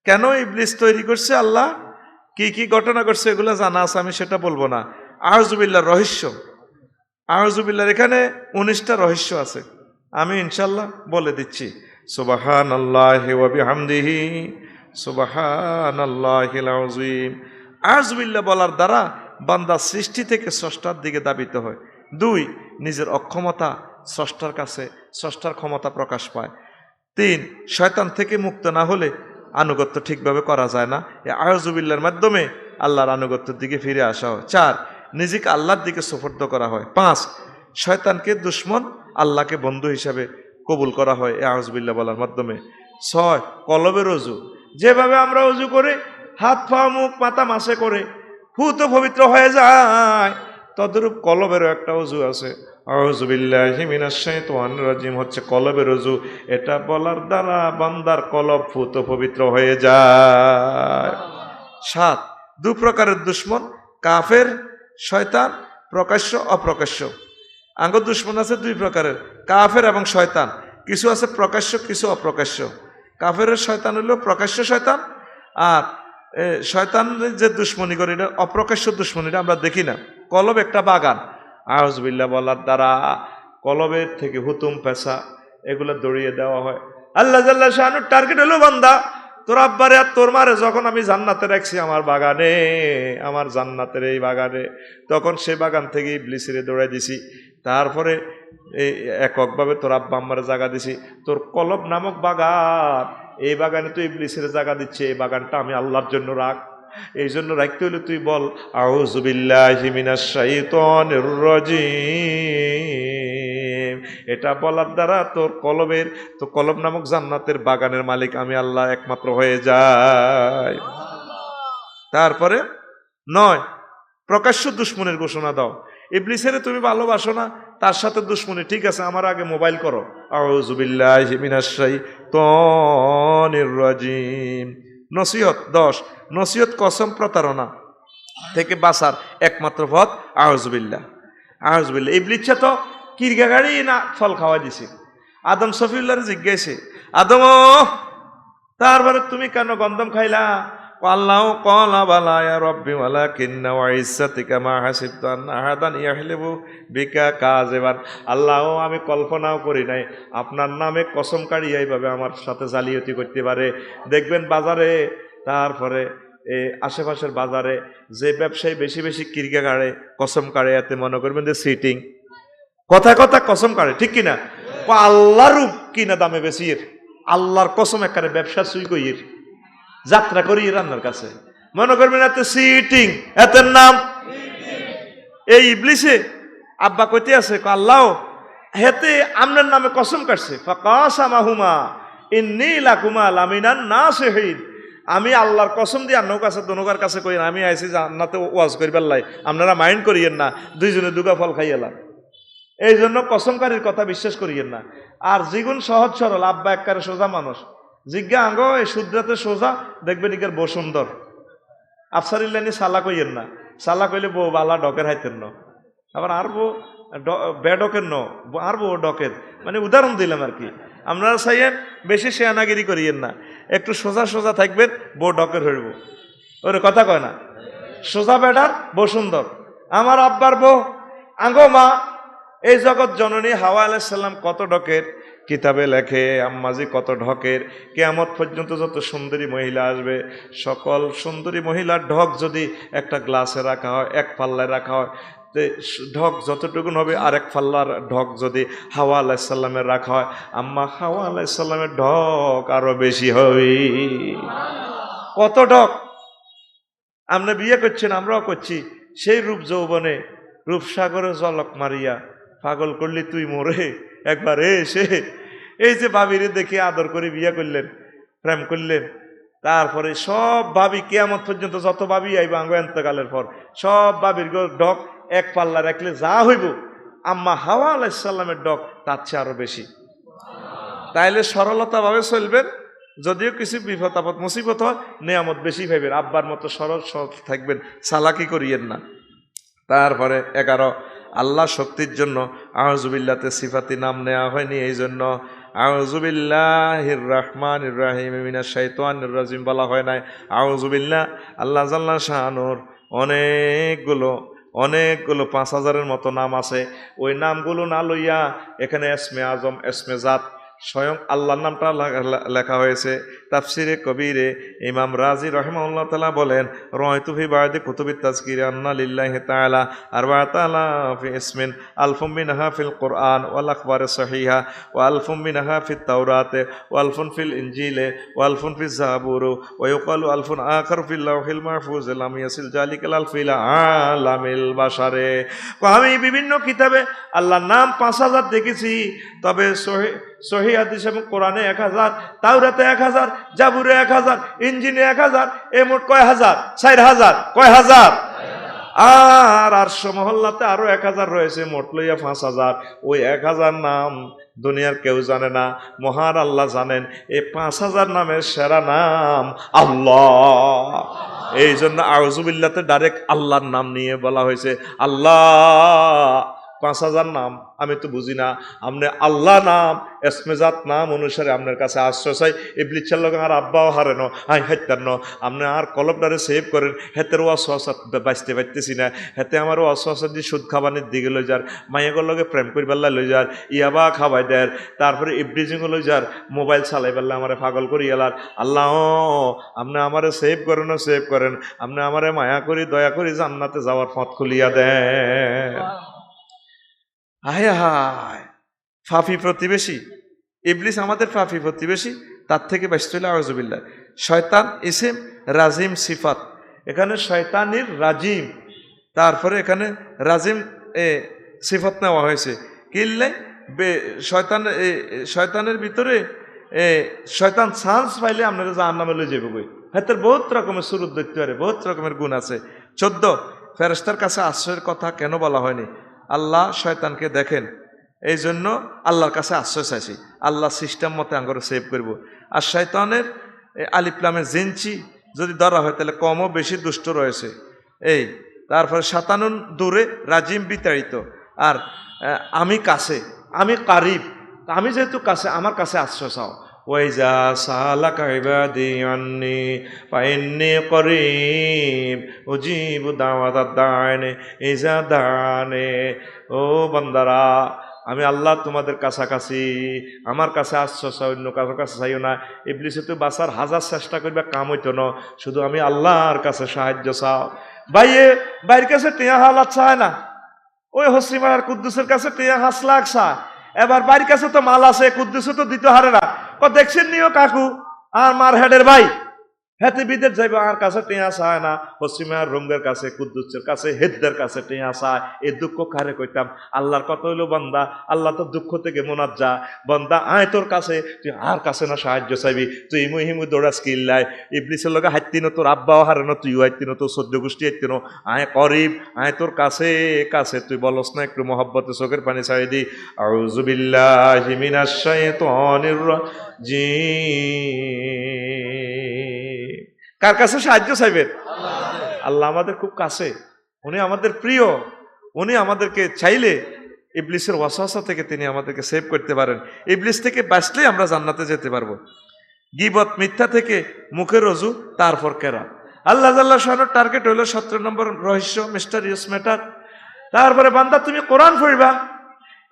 কেন ইবলিস তৈরি করছে আল্লাহ, কি কি ঘটনা করছে এগুলো জানা আছে, আমি সেটা বলবো না। আউযুবিল্লাহর রহস্য, আউযুবিল্লাহর এখানে ১৯টা রহস্য আছে, আমি ইনশাল্লাহ বলে দিচ্ছি। সুবহানাল্লাহি ওয়া বিহামদিহি সুবহানাল্লাহিল আযীম। আউযুবিল্লাহ বলার দ্বারা বান্দা সৃষ্টি থেকে স্রষ্টার দিকে ধাবিত হয়। ২, নিজের অক্ষমতা স্রষ্টার কাছে, স্রষ্টার ক্ষমতা প্রকাশ পায়। ৩, শয়তান থেকে মুক্ত না হলে আনুগত্য ঠিকভাবে করা যায় না। এই আউযুবিল্লাহর মাধ্যমে আল্লাহর আনুগত্যের দিকে ফিরে আসা হয়। ৪, নিজেকে আল্লাহর দিকে সুপর্দ করা হয়। ৫, শয়তানকে দুশমন, আল্লাহকে বন্ধু হিসাবে কবুল করা হয় এই আউযুবিল্লাহ বলার মাধ্যমে। 6 কলবের অজু, যেভাবে আমরা অজু করি হাত পা মুখ মাথা মাসে করে পূত পবিত্র হয়ে যায়, তদ্রূপ কলবেরও একটা অজু আছে। আউযু বিল্লাহি মিনাশ শাইতানির রাজিম হচ্ছে কলবের অজু। এটা বলার দ্বারা বান্দার কলব পূত পবিত্র হয়ে যায়। 7 দু প্রকারের দুশ্মন, কাফের, শয়তান, প্রকাশ্য অপ্রকাশ্য। আঙ্গ দুশ্মন আছে দুই প্রকারের, কাফের এবং শয়তান। কিছু আছে প্রকাশ্য, কিছু অপ্রকাশ্য। কাফেরের শয়তান হলো প্রকাশ্য শয়তান, আর শয়তান যে দুশ্মনী করে এটা অপ্রকাশ্য দুশ্মনীটা আমরা দেখি না। কলব একটা বাগান, আউযুবিল্লাহ বলার দ্বারা কলবের থেকে হুতুম পেশা এগুলো দড়িয়ে দেওয়া হয়। আল্লাহ জাল্লা শানুর টার্গেট হলো বান্দা তোর আব্বারে আর তোর মারে যখন আমি জান্নাতে রাখছি আমার বাগানে, আমার জান্নাতের এই বাগানে, তখন সে বাগান থেকে ইবলিসেরে দৌড়াই দিছি। তারপরে এই এককভাবে তোর আব্বা আম্মারে জায়গা দিছি। তোর কলব নামক বাগান, এই বাগানে তুই ইবলিসের জায়গা দিচ্ছে, এই বাগানটা আমি আল্লাহর জন্য রাখ। এই জন্য রাখতে হলে তুই বল আউযু বিল্লাহি মিনাশ শাইতানির রাজিম। এটা বলার দ্বারা তোর কলবের, তো কলব নামক জান্নাতের বাগানের মালিক আমি আল্লাহ একমাত্র হয়ে যায়। তারপরে 9 প্রকাশ্য দুশ্মনের ঘোষণা দাও। ইবলিসের তুমি ভালোবাসো না, তার সাথে দুশ্মনী, ঠিক আছে আমার আগে মোবাইল করো আউযু বিল্লাহি মিনাশ শাইতানির রাজিম। নসিহত 10 নসিহত কসম প্রতারণা থেকে বাঁচার একমাত্র পথ আউযুবিল্লাহ। আউযুবিল্লাহ ইবলিসে তো কিরগা গাড়ি না ফল খাওয়া দিছে। আদম সফিউল্লাহর জিজ্ঞাসে আদম তারপরে তুমি কেন গন্ধম খাইলা? আল্লাহ ক্বালা বালা ইয়া রাব্বি ওয়ালাকিন্না ওয়া ইজ্জাতিকা মা হাসিবতু আন্না আহাদান ইয়াহলিবু বিকা কাযিবান। আল্লাহ আমি কল্পনাও করি নাই আপনার নামে কসম কাড়িয়ে এইভাবে আমার সাথে জালিয়াতি করতে পারে। দেখবেন বাজারে, তারপরে এই আশেপাশের বাজারে যে ব্যবসায়ী বেশি বেশি কিরগা কাড়ে, কসম কাড়ে, এতে মনে করবেন যে সিটিং, কথা কথা কসম কাড়ে, ঠিক কিনা? আল্লাহর কিনা দামে বেশি, আল্লাহর কসম একারে ব্যবসা সুই কইর যাত্রা করি রান্নার কাছে, মনে করবেন এত সিটিং, এত নাম এই ইবলিসে আব্বা কইতে আছে আল্লাহ হেতে আমনার নামে কসম কাটছে। ফাকাসামাহুমা ইন্নী লাকুমা লামিনান নাসিহিন। আমি আল্লাহর কসম দিয়ে আন্নার কাছে দনকার কাছে কই আমি আইছি জান্নাতে ওয়াজ করিবার লাই, আপনারা মাইন্ড করিয়েন না, দুইজনে দুগা ফল খাইয়েলাম। এই জন্য কসমকারীর কথা বিশ্বাস করিয়েন না। আর যেগুন সহজ সরল, আব্বা একবারে সোজা মানুষ, জিজ্ঞা আঙ্গ এই শুদ্রাতে সোজা দেখবেন ইকার বউ সুন্দর। আফসারিল্লানি সালা কইয়েন না, সালা কইলে বউ বালা ডকের হাইতেন ন, আবার আর বউ বেডকের ন, আর বউ ডকের, মানে উদাহরণ দিলাম আর কি। আপনারা চাইয়েন বেশি শেয়ানাগিরি করিয়েন না, একটু সোজা সোজা থাকবেন, বউ ডকের হইব। ওরে কথা কয় না, সোজা বেডার বউ সুন্দর। আমার আব্বার বউ আঙ্গো মা এই জগৎ জননী হাওয়া আলাইহিস সালাম কত ডকের, কিতাবে লেখে আম্মাজি কত ঢকের। কিয়ামত পর্যন্ত যত সুন্দরী মহিলা আসবে, সকল সুন্দরী মহিলার ঢক যদি একটা গ্লাসে রাখা হয়, এক পাল্লায় রাখা হয়, ঢক যতটুকুন হবে, আরেক পাল্লার ঢক যদি হাওয়া আলাইহিস সালামের রাখা হয়, আম্মা হাওয়া আলাইহিস সালামের ঢক আরো বেশি হবে। কত ঢক! আমরা বিয়ে করছেন, আমরাও করছি, সেই রূপ যৌবনে রূপসাগরে জলক মারিয়া পাগল করলি তুই মোরে একবার এসে। এই যে ভাবিরে দেখে আদর করে বিয়ে করলেন, প্রেম করলেন, তারপরে সব ভাবি কিয়ামত পর্যন্ত যত ভাবি আইব আঙ্গ এন্তকালের পর, সব ভাবির ডক এক পাল্লা রাখলে যা হইব আম্মা হাওয়া আলাইহিস সালামের ডক তার চেয়ে আরো বেশি। তাইলে সরলতা ভাবে চলবেন, যদিও কিছু বিপদ আপদ মুসিবত হয়, নিয়ামত বেশি পাইবেন। আব্বার মতো সরল সহজ থাকবেন, চালাকি করিয়েন না। তারপরে 11 আল্লাহ শক্তির জন্য আউযুবিল্লাহতে সিফাতি নাম নেওয়া হয়নি, এই জন্য আউযুবিল্লাহির রহমানির রহিম মিনাশ শাইতানির রাজিম বলা হয় নাই। আউযুবিল্লাহ আল্লাহ জাল্লা শানুর অনেকগুলো 5000-এর মতো নাম আছে। ওই নামগুলো না লইয়া এখানে এসমে আজম, এসমে জাত, স্বয়ং আল্লাহর নামটা লেখা হয়েছে। তাফসিরে কবিরে ইমাম রাজি রাহিমাহুল্লাহ তাআলা বলেন, রাআইতু ফি বা'দি কুতুবিত তাযকির আন্না লিল্লাহি তাআলা আরবা'াতা আলাফি ইসমিন আলফুম মিনহা ফিল কুরআন ওয়াল আখবার সহিহা ওয়া আলফুম মিনহা ফিত তাওরাতে ওয়া আলফুন ফিল ইনজিলে ওয়া আলফুন ফিজ জাবুর ওয়া ইউকালু আলফুন আখার ফিল লাওহিল মাহফুজ লাম ইয়াসিল জালিকাল আলফ ইলা আলামিল বাশারে। আমি বিভিন্ন কিতাবে আল্লাহর নাম 5000 দেখেছি, তবে সহিহ হাদিস এবং কোরআনে 1000, তাওরাতে 1000, জাবুরে 1000, ইনজিলে 1000, এই মোট কয় হাজার? 4000। কয় হাজার? আর আরশ মহল্লাতে আরো 1000 রয়েছে, মোট লইয়া 5000। ওই 1000 নাম দুনিয়ার কেউ জানে না, মহান আল্লাহ জানেন। এই 5000 নামের সেরা নাম আল্লাহ। এই জন্য আউযুবিল্লাহতে ডাইরেক্ট আল্লাহর নাম নিয়ে বলা হয়েছে আল্লাহ। 5000 নাম আমি তো বুঝি না, আপনি আল্লাহ নাম এসমেজাত নাম অনুসারে আপনার কাছে আশ্রয় চাই। ইবলিসের লগে আর আব্বাও হারেন আই হাইতার আপনি আর কলবটারে সেভ করেন, হেতের অসহসা বাঁচতে পারতেছি না, হেতে আমার অসহসা দিয়ে সুদ খাবানের দিকে লই যার, মাইয়াগর লগে প্রেম করি পাল্লা লই যার, ইয়াবা খাবাই দেয়, তারপরে ইব্রিজিংও লই যার, মোবাইল চালাই পারলে আমার পাগল করি এলার। আল্লাহ আপনি আমারে সেভ করেন, সেভ করেন, আপনি আমারে মায়া করি দয়া করি জান্নাতে যাওয়ার পথ খুলিয়া দেন। হায় হায়, ফাফি প্রতিবেশী ইবলিস আমাদের ফাফি প্রতিবেশী, তার থেকে বাঁচতে হলে আউযুবিল্লাহ। শয়তান ইসিম, রাজিম সিফাত। এখানে শয়তানির রাজিম, তারপরে এখানে রাজিম সিফাত নেওয়া হয়েছে। কিনলে শয়তানের ভিতরে শয়তান চান্স পাইলে আপনারা জাহান্নামে লয়ে যাবে বই। হাতের বহুত রকমের সুরত দেখতে পারে, বহুত রকমের গুণ আছে। 14 ফেরেশতার কাছে আশ্রয়ের কথা কেন বলা হয়নি? আল্লাহ শয়তানকে দেখেন, এই জন্য আল্লাহর কাছে আশ্রয় চাইছি। আল্লাহ সিস্টেম মতে আঙ্গরে সেভ করব। আর শয়তানের আলিফলামের জিনচি যদি ধরা হয় তাহলে কমও বেশি দুষ্ট রয়েছে। এই তারপরে 57 দূরে, রাজিম বিতাড়িত। আর আমি কাছে, আমি কারিব, আমি যেহেতু কাছে, আমার কাছে আশ্রয় চাও। ওয়াইজা সালাকা ইবাদি আন্নি ফাইন্নী করিব উজিবু দাওয়াতাদ দাইনে ইজা দানে। ও বান্দারা, আমি আল্লাহ তোমাদের কাছাকাছি, আমার কাছে আশ্রয় চাও, অন্য কারোর কাছে চাইও না। ইবলিসে তো বাঁচার হাজার চেষ্টা করবে, কাম হইতো না, শুধু আমি আল্লাহর কাছে সাহায্য চাও। বাইরের কাছে টিয়া হালাত চায় না, ওই হসিমার আর কুদ্দুসের কাছে টিয়া 5 লাখ চায়। এবার বাড়ির কাছে তো মাল আছে, কুদ্দুসে তো দিতে হারে না। দেখছেন নিও কাকু আর মার হেডের ভাই, হেতে বিদেশ যাইবে, আর কাছে টিয়া চায় না। পশ্চিমার রঙ্গের কাছে, কুদ্দুসের কাছে, হেদদের কাছে টিয়া চায়। এই দুঃখ কারে কইতাম? আল্লাহর কথা হইলো বান্দা, আল্লাহ তো দুঃখ থেকে মোনাত যা, বান্দা আয় তোর কাছে, তুই আর কাছে না সাহায্য চাইবি, তুই মুহিমু দৌড়া স্কিল্লাই। ইবলিসের লগে হাইতিনো, তোর আব্বাও হারানো, তুইও হাইতিনো, তোর 14 গোষ্ঠী হাইতিনো। আয় করিব, আয় তোর কাছে কাছে, তুই বলস না একটু মহব্বতে চোখের পানি ছাড়ি দি। আউযু বিল্লাহি মিনাশ শাইতানির রাজিম। কার কাছে সাহায্য চাইবেন? আল্লাহ আমাদের খুব কাছে, উনি আমাদের প্রিয়, উনি আমাদেরকে চাইলে ইবলিসের ওয়াসওয়াসা থেকে তিনি আমাদেরকে সেভ করতে পারেন। ইবলিস থেকে বাঁচলে আমরা জান্নাতে যেতে পারবো। গীবত মিথ্যা থেকে মুখের রজু, তারপর কেরা। আল্লাহ শানের টার্গেট হইল 17 নম্বর রহস্য, মিস্টারিয়াস ম্যাটার। তারপরে বান্দা তুমি কোরআন পড়বা,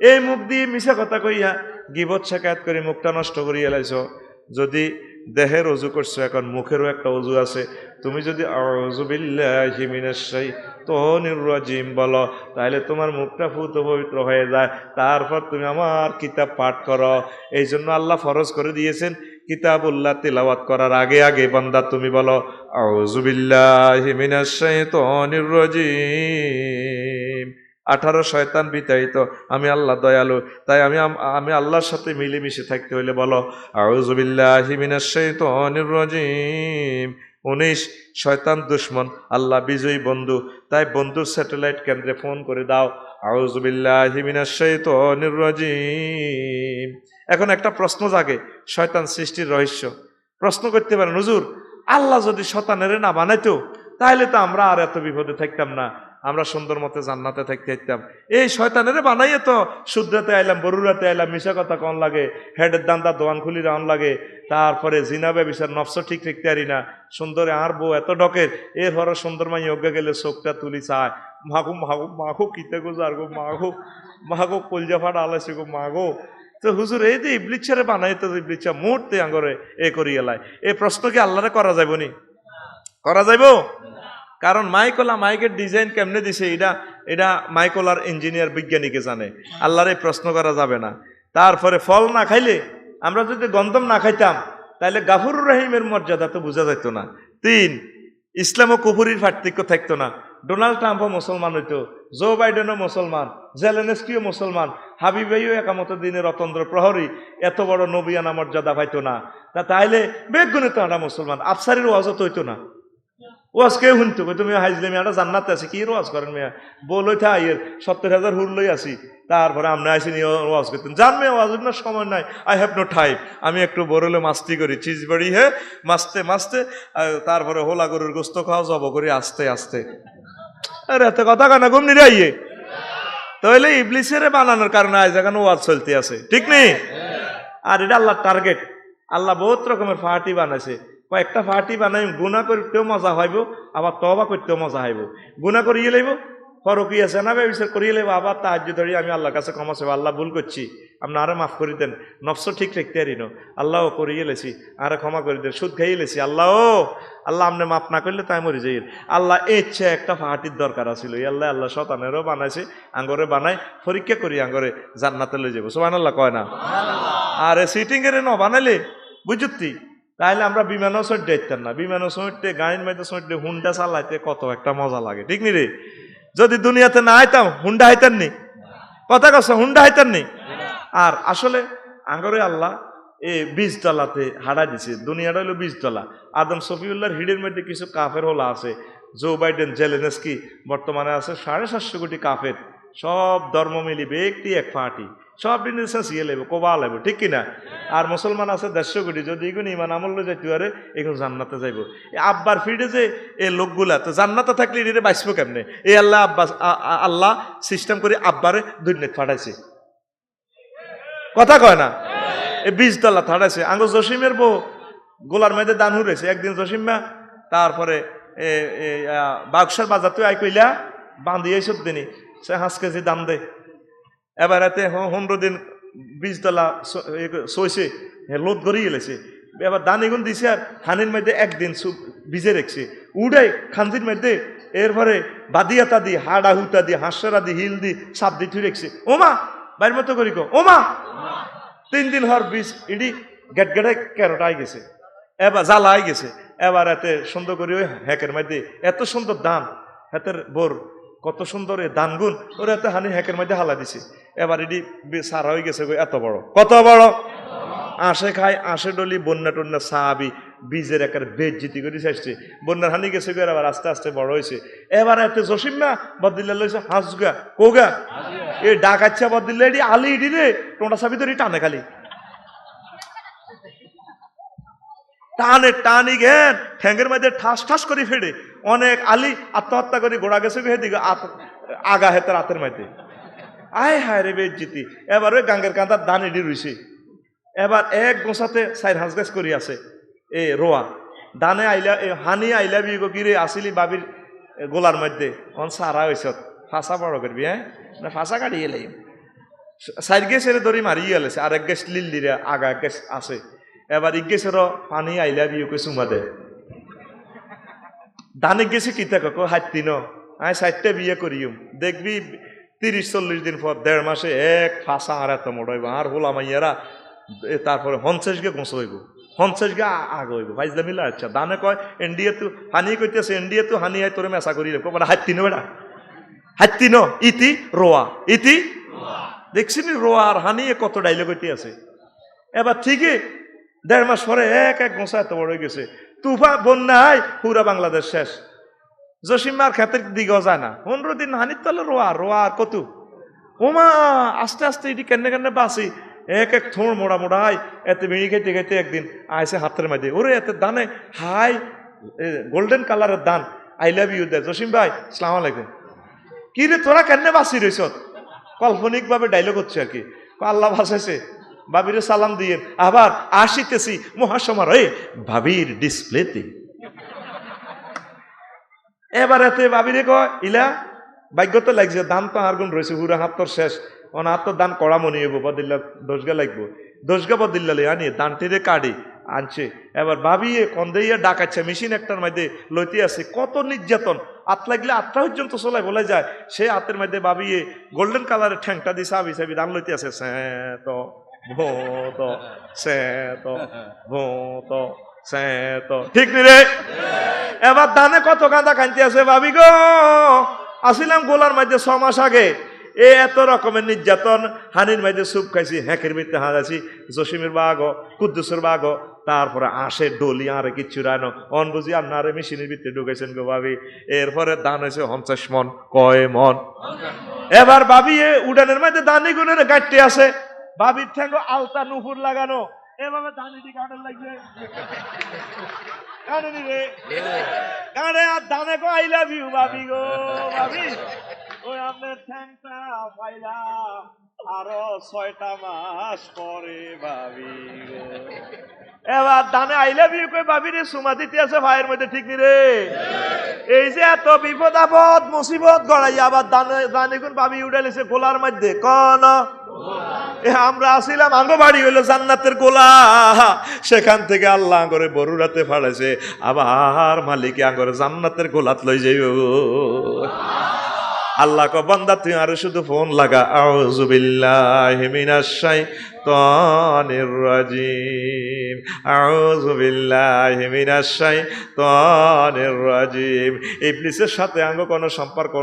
এই মুখ দিয়ে মিছা কথা কইয়া গীবত শেখায়ত করে মুখটা নষ্ট করিয়া এলাইছ। যদি দেহের অজু করছো, এখন মুখেরও একটা অজু আছে। তুমি যদি আউযু বিল্লাহি মিনাশ শাইতানির রাজিম বলো, তাহলে তোমার মুখটা ফুত পবিত্র হয়ে যায়। তারপর তুমি আমার কিতাব পাঠ করো। এই জন্য আল্লাহ ফরজ করে দিয়েছেন কিতাবুল্লাহ তিলাওয়াত করার আগে আগে বান্দা তুমি বলো আউযু বিল্লাহি মিনাশ শাইতানির রাজিম। 18 শয়তান বিতাড়িত, আমি আল্লাহ দয়ালু, তাই আমি আল্লাহর সাথে মিলেমিশে থাকতে হইলে বলো আউযু বিল্লাহি মিনাশ শাইতানির রাজিম। 19 শয়তান দুশমন, আল্লাহ বিজয়ী বন্ধু, তাই বন্ধুর স্যাটেলাইট কেন্দ্রে ফোন করে দাও আউযু বিল্লাহি মিনাশ শাইতানির রাজিম। এখন একটা প্রশ্ন জাগে, শয়তান সৃষ্টির রহস্য। প্রশ্ন করতে পারেন, হুজুর আল্লাহ যদি শয়তানেরে না বানাইতো তাহলে তো আমরা আর এত বিপদে থাকতাম না, আমরা সুন্দর মতে জান্নাতে থাকতে থাকতাম। এই শয়তানেরে বানাইয়ে তো শুদ্রাতে আইলাম, বরুরাতে আইলাম, মিশা কথা কন লাগে, হেডের দান্দা দোয়ান খুলি রান লাগে, তারপরে জিনা ব্যবিচার নফস ঠিক রাখতে পারি না, সুন্দরে আর বউ এত ডকের, এর হর সুন্দর মাই অজ্ঞা গেলে চোখটা তুলি চায়, মাগো মাগো মাগো কিতে গো যার গো মাগো মাগো কলজা ফাটা আলাইছে গো মাগো। তো হুজুর এই যে ইবলিচ্ছারে বানাই তো ইবলিচ্ছা মুহূর্তে আঙ্গরে এ করি এলাই এই প্রশ্ন কি আল্লাহরে করা যাইব নি? করা যাইব? কারণ মাইকোলা মাইকের ডিজাইন কেমনে দিছে এটা এটা মাইকোলার ইঞ্জিনিয়ার বিজ্ঞানীকে জানে। আল্লাহর এই প্রশ্ন করা যাবে না। তারপরে ফল না খাইলে, আমরা যদি গন্ধম না খাইতাম তাহলে গাফুরুর রহিমের মর্যাদা তো বোঝা যেত না। 3, ইসলাম ও কুফরির পার্থক্য থাকতো না। ডোনাল্ড ট্রাম্পও মুসলমান হইতো, জো বাইডেনও মুসলমান, জেলেনস্কিও মুসলমান, হাবিবাইও একামত দিনের অতন্ত্র প্রহরী, এত বড় নবিয়ানা মর্যাদা পাইতো না। তাইলে বেগুনে তো আমরা মুসলমান, আফসারির ওয়াজত হইতো না। ওয়াজ কেউ শুনতো, তুমি হাইজলে মেয়াটা জান্নাতে আছে, কি ওয়াজ করেন মেয়া? বলই থা আইয়ের 70,000 হুর লই আসি, তারপরে আমরা আইসি নিয়ে ওয়াজ করতেন। জান মেয়ে ওয়াজ না সময় নাই, আই হ্যাভ নো টাইম। আমি একটু বড়লে মাস্তি করি, চিজ বাড়ি হে মাস্তে মাস্তে, তারপরে হোলা গরুর গোস্ত খাওয়া জব করি আস্তে আস্তে। আরে এত কথা কানা ঘুম নিরে আইয়ে তাহলে ইবলিসের বানানোর কারণে আজ এখন ওয়াজ চলতে আছে, ঠিক নেই? আর এটা আল্লাহর টার্গেট। আল্লাহ বহুত রকমের ফাটি বানাইছে। কয়েকটা ফাটি বানাই গুণা করতেও মজা হইব, আবার তওবা করতেও মজা হইব। গুণা করিয়ে লইব, ফরকি আছে না বিচার করিয়ে লইব, আবার তাহাজ্জুদ ধরি আমি আল্লাহর কাছে ক্ষমা চাইব, আল্লাহ ভুল করছি, আপনি আরো মাফ করে দেন, নফস ঠিক রাখতে পারিনো, আল্লাহ করিয়ে লেছি, আরে ক্ষমা করে দেন, সুদ খাইয়ে লেছি, আল্লাহ আল্লাহ আপনি মাফ না করলে তাই মরে যাই। আল্লাহ ইচ্ছে একটা ফাটির দরকার আছিল, আল্লাহ আল্লাহ শতানেরও বানাইছে, আঙ্গরে বানাই পরীক্ষা করি আঙ্গরে জান্নাতে লই যাবো। সুবহানাল্লাহ কয় না? আর সিটিং এর ন বানাইলে বুঝতি, তাহলে আমরা বিমানও চড় দেখতাম না। বিমানও চড়তে, গাড়ির মধ্যে চড়তে, হুন্ডা চালাইতে কত একটা মজা লাগে, ঠিক নি রে? যদি দুনিয়াতে না আইতাম হুন্ডা হাইতেন নি, কথা কস হুন্ডা হাইতেন নি। আর আসলে আঙ্গরে আল্লাহ এই 20 তলাতে হারা দিছে। দুনিয়াটা হলো 20 তলা। আদম শফিউল্লাহর হিডের মধ্যে কিছু কাফের হলা আছে, জো বাইডেন, জেলেনস্কি, বর্তমানে আছে 750 কোটি কাফের। সব ধর্ম মিলি ব্যক্তি এক ফাটি, সব দিন সিয়ে লাগবে, কোবা লাগবে, ঠিক কিনা? আর মুসলমান আছে 150 কোটি। যদি এগুলো ইমান আমল যাইতে পারে এগুলো জান্নাতে যাইব। আব্বার ফিডে যে এই লোকগুলা তো জান্নাতে থাকলে এটি বাঁচবো কেমনে? এই আল্লাহ আল্লাহ সিস্টেম করে আব্বারে দুর্নীতি ফাটাইছে, কথা কয় না? এই 20 তলা ফাটাইছে। আঙ্গ জসিমের বউ গোলার মধ্যে দান হুরেছে একদিন জসিমা, তারপরে বাক্সার বাজার তুই আই কইলা বান্ধিয়ে সব দিনই সে 5 কেজি দাম দে। এবার এতে 15 দিন 20 তলা সইছে, লোদ গড়িয়ে গেলেছে। এবার দান এগুন দিছে আর হানির মধ্যে একদিন ভিজে রেখছে, উড়াই খানজির মধ্যে, এরপরে বাদিয়াতা দি, হাড়া হুতা দি, হাঁসরা দি, হিল দি, সাপ দি থুই রেখছে। ওমা বাইর মতো করি কো ওমা 3 দিন হর বীজ ইডি গেট গেটে কেরোটাই গেছে, এবার জ্বালাই গেছে। এবার এতে সুন্দর করে ওই হ্যাকের মধ্যে এত সুন্দর দান, হাতের বোর কত সুন্দর এই দান গুণ ওরা এত হানি হ্যাকের মধ্যে হালা দিছে। এবার এটি সারা হয়ে গেছে এত বড়, কত বড় আশে খায়, আশে ডলি, বন্যা টন্যা সাহাবি বীজের একের বেজ্জিতি করে আসছে। বন্যার হানি গেছে গো, আবার আস্তে আস্তে বড় হয়েছে। এবার এতে জসিমা বদিল্লা লইছে হাঁসগা কোগা, এই ডাকাচ্ছা বদিল্লা এটি আলি ইডি রে টোটা সাবি ধরি টানে খালি টানে টানি ঘেন ঠ্যাঙ্গের মধ্যে ঠাস ঠাস করে ফেড়ে। অনেক আলি আত্মহত্যা করে গোড়া গেছে হেদিকে আগা হেতের হাতের মধ্যে। আয় হায় রে বেজ্জিতি। এবার ওই গাঙ্গের কাঁদার দান ইডি রইছে। এবার এক গোসাতে 4 হাঁস গাছ করি আছে এ রোয়া দানে আইলা হানি আইলা বি গিরে আসিলি বাবির গোলার মধ্যে অন সারা হয়েছ ফাঁসা বড় করবি, হ্যাঁ না ফাঁসা কাটিয়ে এলাই 4 গেছ এর দড়ি মারিয়ে গেলেছে, আর এক গেছ লিল্লিরে আগা এক গেছ আছে। এবার ই গেছেরও পানি আইলা বি ওকে চুমা দে দানে গেছে কিতা কক হাতি ন আয় 4টা বিয়ে করিম দেখবি 30-40 দিন পর 1.5 মাসে এক ফাঁসা আর এত মোট হইব। আর হোলা মাইয়ারা তারপরে 50 গে গোঁস হইব, 50 গে আগ হইব ভাইজলা মিলা। আচ্ছা দানে কয় এন্ডিয়া তো হানি কইতেছে, এন্ডিয়া তো হানি আয় তোরে মেসা করি রেখো, মানে হাতি নো বেটা হাতি ন ইতি রোয়া ইতি দেখছি নি রোয়া আর হানি কত ডাইলে কইতে আছে। এবার ঠিকই 1.5 মাস পরে এক এক গোঁসা এত বড় হয়ে গেছে। তুফা বন্যায় পুরা বাংলাদেশ শেষ। জসিমার ক্ষেতের দিকেও যায় না। 15 দিন হানির তলে রোয়া রোয়া আর কত ওমা আস্তে আস্তে এটি কেনে কেনে বাসি এক এক থোড় মোড়া মোড়াই এতে বিড়ি খেতে খেতে একদিন আইসে হাতের মধ্যে ওরে এতে দানে হাই গোল্ডেন কালারের দান আই লাভ ইউ দে। জসিম ভাই আসসালামু আলাইকুম। কি রে তোরা কেনে বাসি রইছ? কাল্পনিক ভাবে ডায়লগ হচ্ছে আর কি। আল্লাহ ভাসাইছে ভাবিরে সালাম দিয়ে আবার আসিতেছি মহাসমারোহে ভাবির ডিসপ্লেতে। এবার এতে ভাবিরে কয় ইলা ভাগ্য তো লাগছে, দাম তো আর গুণ রয়েছে, পুরা হাত তোর শেষ। ওনার তো দান করা মনে হইব বদিল্লা দশগা লাগবো দশগা বদিল্লা লই আনি দানটিরে কাড়ি আনছে এবার ভাবিয়ে কন্দেইয়া ডাকাচ্ছে মেশিন একটার মধ্যে লইতে আছে কত নির্যাতন হাত লাগলে আটটা পর্যন্ত চলাই বলে যায় সে হাতের মধ্যে ভাবিয়ে গোল্ডেন কালারের ঠ্যাংটা দিয়ে সাবি সাবি দান লইতে আছে তো ভূত তো ভূত তো ঠিক নি রে এবার দানে কত কাঁদা কানতে আছে ভাবি গো আসিলাম গোলার মধ্যে 6 মাস আগে এত রকমের নির্যাতন হানির মধ্যে সুপ খাইছি হ্যাকের ভিতরে হারাছি জসিমের বাঘ কুদ্দুসের বাঘ তারপরে আসে ডলি আরে কিচ্ছু রানো অন বুঝি আপনারে মেশিনের ভিতরে ঢুকেছেন গো ভাবি এরপরে দান হয়েছে 50 মন কয় মন এবার ভাবি উডানের মধ্যে দানি গুনের গাঁটতে আছে ভাবির ঠ্যাঙ্গ আলতা নুপুর লাগানো এভাবে দানিটি গাঁটের লাগছে গাঁটেনি রে গাঁটে আর দানে গো আই লাভ ইউ ভাবি গো ভাবি ওই আপনার ঠ্যাংটা পাইলাম আরো 6টা মাস পরে ভাবি গো এবার দানে আই লাভ ইউ কই ভাবি রে সুমা দিতে আছে ভাইয়ের মধ্যে ঠিক নি রে এই যে এত বিপদ আপদ মুসিবত গড়াই আবার দানে কোন ভাবি উড়াইছে গোলার মধ্যে কোন আমরা আসিলাম আঙ্গ বাড়ি হইলো জান্নাতের গোলা সেখান থেকে আল্লাহ করে বরুরাতে ফাড়াইছে আবার মালিকে আঙ্গরে জান্নাতের গোলাত লই যাইব আল্লাহ কো বান্দা তুই আর শুধু ফোন লাগা আউযু বিল্লাহি মিনাশ শাইতানির রাজিম আউযু বিল্লাহি মিনাশ শাইতানির রাজিম ইবলিসের সাথে আঙ্গ কোনো সম্পর্ক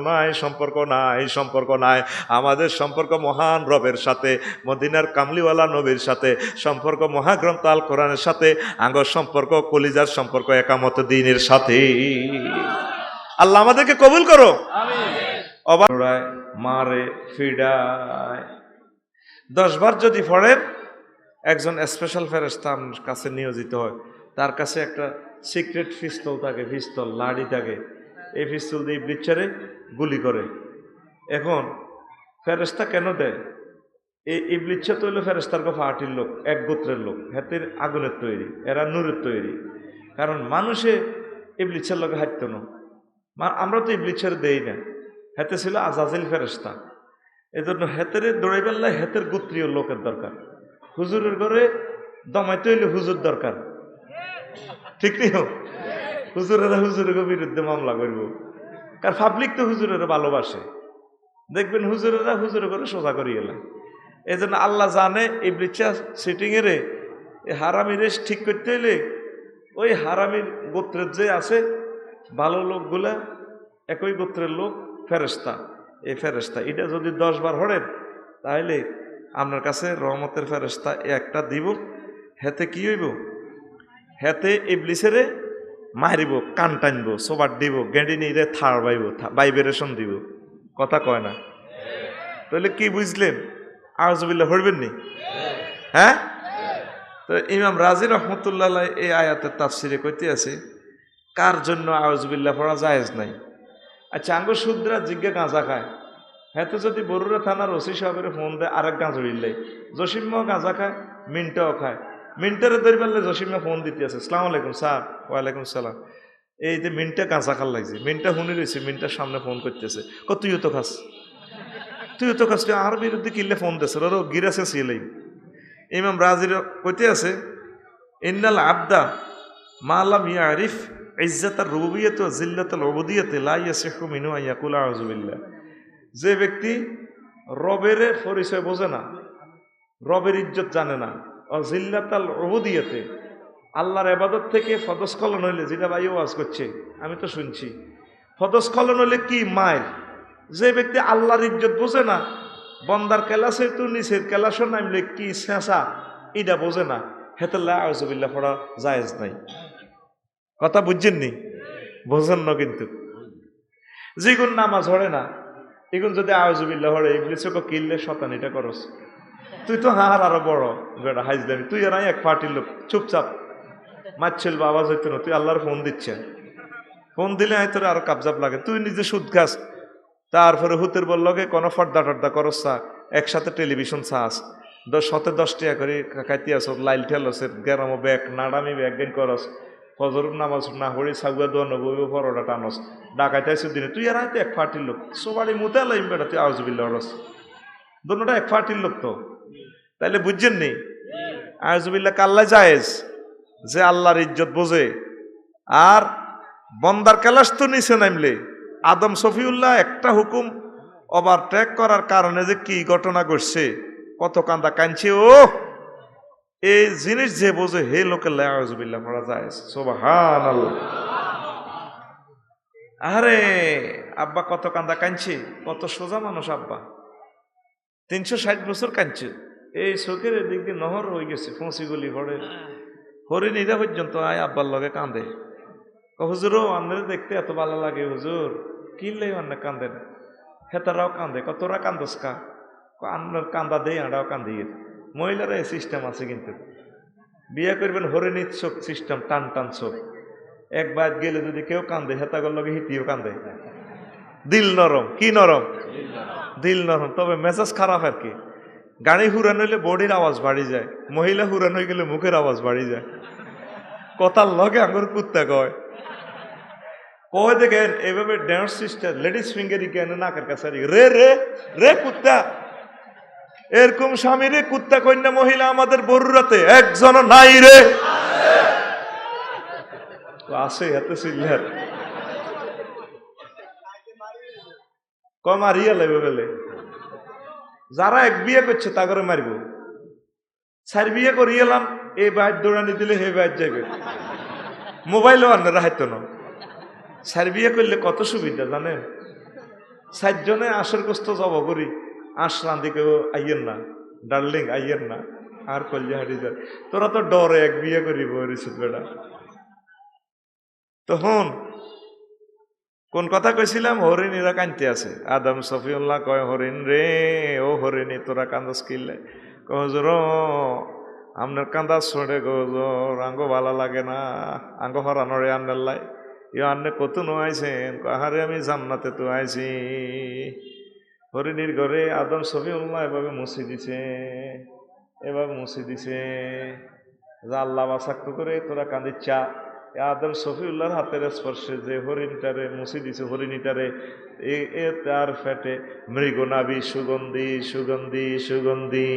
নাই আমাদের সম্পর্ক মহান রবের সাথে মদিনার কামলিওয়ালা নবীর সাথে সম্পর্ক মহাগ্রন্থ আল কোরআনের সাথে আঙ্গ সম্পর্ক কলিজার সম্পর্ক একামত দ্বীনের সাথে আল্লাহ আমাদেরকে কবুল করো আমিন অবাক মারে ফিডায় 10 বার যদি পড়েন একজন স্পেশাল ফেরেশতা আপনার কাছে নিয়োজিত হয় তার কাছে একটা সিক্রেট পিস্তল থাকে পিস্তল লাড়ি থাকে এই পিস্তল দিয়ে ইবলিসরে গুলি করে এখন ফেরেশতা কেন দেয় এই ইবলিস তো হইল ফেরেশতার পার্টির লোক এক গোত্রের লোক হাতের আগুনের তৈরি এরা নূরের তৈরি কারণ মানুষে ইবলিসের লোকে হাঁটত না আমরা তো ইবলিসের দেই না হেতে ছিল আজাজিল ফেরেশতা এজন্য হেতের দৌড়াই বেল্লায় হেতের গোত্রীয় লোকের দরকার হুজুরের ঘরে দমাইতে হইলে হুজুর দরকার ঠিক নেই হুজুরেরা হুজুরের বিরুদ্ধে মামলা করব কারণ পাবলিক তো হুজুরেরা ভালোবাসে দেখবেন হুজুরেরা হুজুরের ঘরে সোজা করিয়ে এলাম এই জন্য আল্লাহ জানে ইবলিসা সিটিং এর হারামি রেস ঠিক করতে হইলে ওই হারামির গোত্রের যে আছে ভালো লোকগুলা একই গোত্রের লোক ফেরেশতা এই ফেরেশতা এটা যদি 10 বার হড়েন তাহলে আপনার কাছে রহমতের ফেরেশতা একটা দিব হেতে কি হইব হেতে ইবলিসেরে মারিব কান টানব সোবার দিব গেঁড়ি নিয়ে থার ভাইব্রেশন দিব কথা কয় না তাহলে কি বুঝলেন আউযুবিল্লাহ পড়বেন নি হ্যাঁ তো ইমাম রাজি রহমতুল্লাহ এই আয়াতের তাফসিরে কইতে আছে কার জন্য আউযুবিল্লাহ পড়া জায়েজ নাই আচ্ছা আঙ্গ শুদ্রা জিজ্ঞা গাঁজা খায় হ্যাঁ তো যদি বরুড়া থানার ওসি সাহেবের ফোন দেয় আরেক গাঁজ উড়িলে জসিম্মাও গাঁজা খায় মিন্টাও খায় মিন্টারে ধরে পারলে জসিম্মা ফোন দিতে আছে আসসালামু আলাইকুম স্যার ওয়ালাইকুম সালাম এই যে মিন্টা গাঁজা খাল লাগছে মিন্টা শুনি রয়েছে মিন্টার সামনে ফোন করতেছে তুইও তো খাস আর বিরুদ্ধে কিনলে ফোন দিয়েছে ওরও গিরাছে সিলেই ইমাম রাজির কইতে আছে ইন্নাল আবদা মালাম ইয়ারিফ ইজ্জাতার রুবুবিয়্যাত ওয়া জিল্লাতুল উবুদিয়্যাত লা ইয়াসিহু মিনহু আন ইয়াকুলা আউযু বিল্লাহ যে ব্যক্তি রবের পরিচয় বোঝে না রবের ইজ্জত জানে না ও জিল্লাতুল উবুদিয়্যাতে আল্লাহর ইবাদত থেকে ফদস্খলন হইলে যেটা ভাই ওয়াজ করছে আমি তো শুনছি ফদস্খলন হইলে কি মায়ের যে ব্যক্তি আল্লাহর ইজ্জত বোঝে না বন্দার কেলাসে তো নিচের কেলাসও নামলে কি শেষা এটা বোঝে না হেতাল্লা আউযু বিল্লাহ পড়া জায়েজ নাই কথা বুঝছেননি বোঝেন না কিন্তু যেগুন নামাজ হড়ে না এগুন যদি আউযু বিল্লাহ হড়ে ইবলিসকে কিললে শতানিটা করস তুই তো হার আরো বড় বেটা হাইজলামি তুই আর এক পার্টির লোক চুপচাপ মারছিল আওয়াজ হইতো না তুই আল্লাহর ফোন দিচ্ছে ফোন দিলে তোর আরো কাবজাব লাগে তুই নিজে সুদ খাস তারপরে হুতের বললগে কোনো ফর্দা টর্দা করস একসাথে টেলিভিশন চাস 10 টাকা করে খাইতে আস লাইল ঠেলস গ্যারাম ব্যাগ নাডামি ব্যাগ গেন করস ফজর নামাজ না হরি সাগুয়া দোয়া নবী পরোটা টানস ডাকাইতে দিনে তুই আর এক পার্টির লোক সবারই মুতে লাইম বেটা তুই আউযু বিল্লাহ রস দুটোটা এক পার্টির লোক তো, তাইলে বুঝছেন নি আউযুবিল্লাহ কাল্লা জায়েজ যে আল্লাহর ইজ্জত বোঝে। আর বন্দার ক্যালাস তো নিচে নামলে আদম শফিউল্লাহ একটা হুকুম ওভারটেক করার কারণে যে কি ঘটনা ঘটছে, কত কান্দা কাঁদছে ও, এই জিনিস যে বোঝে হে লোকের আউযুবিল্লাহ পড়া যায়। সুবহানাল্লাহ। আরে আব্বা কত কান্দা কাঁদছে, কত সোজা মানুষ আব্বা, 360 বছর কাঁদছে। এই চোখের দিক দিয়ে নহর হয়ে গেছে, ফসি গলি ভরে হরিণীরা পর্যন্ত আয় আব্বার লগে কান্দে। হুজুর আপনারা দেখতে এত ভালো লাগে হুজুর, কিনলেই অনেক কান্দেন, হেতারাও কান্দে, কতরা কান্দস কা আপনার কান্দা দেই আড়াও কান্দিয়ে। মহিলারা এই সিস্টেম আছে, কিন্তু বিয়ে করবেন হরিণীর চোখ সিস্টেম, টান টান চোখ, একবার গেলে যদি কেউ কান্দে হেতাগর লগে হিতিও কান্দে। দিল নরম, কি নরম? দিল নরম, তবে মেজাজ খারাপ আর কি। গাড়ি হুরান হইলে বডির আওয়াজ বাড়ি যায়, মহিলা হুরান হয়ে গেলে মুখের আওয়াজ বাড়ি যায়। কথার লগে আঙুর কুত্তা কয় কয় দেখেন এইভাবে ড্যান্স সিস্টার লেডিস ফিঙ্গারি কেন নাকের কাছে রে রে রে কুত্তা, এরকম স্বামী রে কুত্তা কন্যা মহিলা আমাদের বরুরাতে একজন নাই রে, আছে এত সিল্লার কয় মারিয়া লাগবে বলে। যারা এক বিয়ে করছে তা করে মারব, 4 বিয়ে করিয়ে এলাম, এই বাইর দৌড়ানি দিলে হে বাইর যাবে, মোবাইলও আনারা হাইতো না। 4 বিয়ে করলে কত সুবিধা জানেন, 4 জনে আশের কষ্ট যাব করি, আশ রান্ধি কেউ আইয়েন না, ডার্লিং আইয়েন না, আর কল্যা হারি যায়। তোরা তো ডরে এক বিয়ে করিব রিসুদ বেড়া। তখন কোন কথা কইছিলাম, হরিণীরা কানতে আছে। আদম শফিউল্লাহ কয় হরিণ রে, ও হরিণী তোরা কান্দস কিনলে? কজর আপনার কান্দা ছড়ে গজর, আঙ্গ ভালো লাগে না, আঙ্গ হরানোরে আন্নার লাই আন্নে কত নো আইছেন, কাহারে আমি জান্নাতে তো আইছি। হরিণীর ঘরে আদম শফিউল্লাহ এভাবে মুছি দিছে, এভাবে মুছি দিছে, যা আল্লাহ বাসাক্ত করে তোরা কান্দিচ্ছা। আদম শফিউল্লাহর হাতের স্পর্শে যে হরিণটারে মুছি দিছে, হরিণীটারে এ তার ফেটে মৃগনাভি সুগন্ধি সুগন্ধি সুগন্ধি।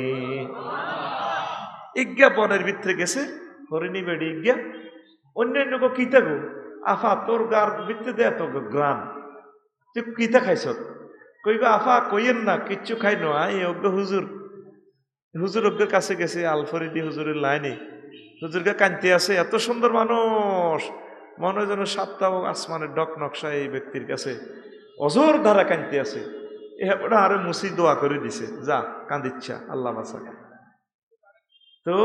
ইজ্ঞা বনের ভিতরে গেছে হরিণী বেড়ি ইজ্ঞা, অন্যান্য কি থাকো আফা তোর গার ভিতরে দেয় তো গ্রাম, তুই কিতা খাইছ? কইবা আফা কইয়েন না, কিচ্ছু খাই না, এই অজ্ঞ হুজুর। হুজুর অজ্ঞের কাছে গেছে, আলফরিদি হুজুরের লাইনে হুজুরকে কানতে আছে, এত সুন্দর মানুষ, মনে হয় যেন 7টা আসমানের ডক নকশা এই ব্যক্তির কাছে, অজর ধারা কানতে আছে। এবার আরে মুসি দোয়া করে দিছে, যা কান্দিচ্ছা আল্লাহ বাসা। তো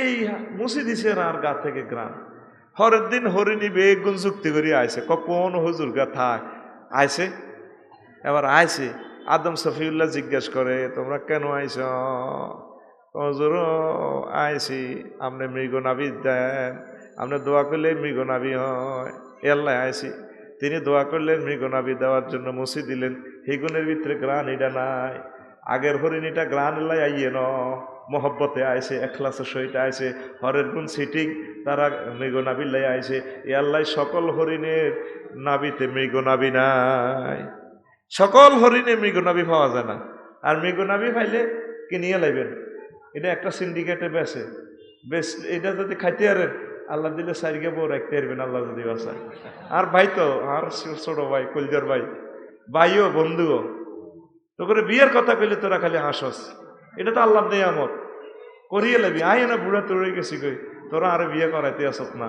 এই মুসি দিছে আর গা থেকে গ্রাম। হরের দিন হরিণী বেগুন যুক্তি করি আইছে, কোন হুজুর গা থাক আইছে। এবার আইছে, আদম শফিউল্লাহ জিজ্ঞেস করে তোমরা কেন আইছ? হুজুর আইছি আপনি মৃগনাভি দেন, আপনি দোয়া করলে মৃগনাভি হয়, আল্লাহ আইছি। তিনি দোয়া করলেন মৃগনাভি দেওয়ার জন্য মুছি দিলেন, হিগুনের ভিতরে গ্রান এটা নাই। আগের হরিণীটা গ্রান এলাই আইয়ে ন মহব্বতে আইছে, এখলাসের সহিত আইছে, হরের গুণ সিটিং তারা মৃগনাভি লাই আইছে। এ আল্লাহ সকল হরিণের নাভিতে মৃগনাভি নাই, সকল হরিণে মৃগনাভি পাওয়া যায় না। আর মৃগনাভি পাইলে কিনিয়ে লাইবেন, এটা একটা সিন্ডিকেটে বেছে বেশ, এটা যদি খাইতে পারেন আল্লাহ দিলে সাইডকে বউ রাখতে পারবেন আল্লাহ যদি বাসায়। আর ভাই তো আর ছোট ভাই কলজার ভাই, ভাইও বন্ধুও, তো করে বিয়ের কথা কইলে তোরা খালি হাসস, এটা তো আল্লাহ নিয়ামত, করিয়ে লাবি। আয় না বুড়া তোরে গেছি কই, তোরা আরে বিয়ে করাইতে আসত না,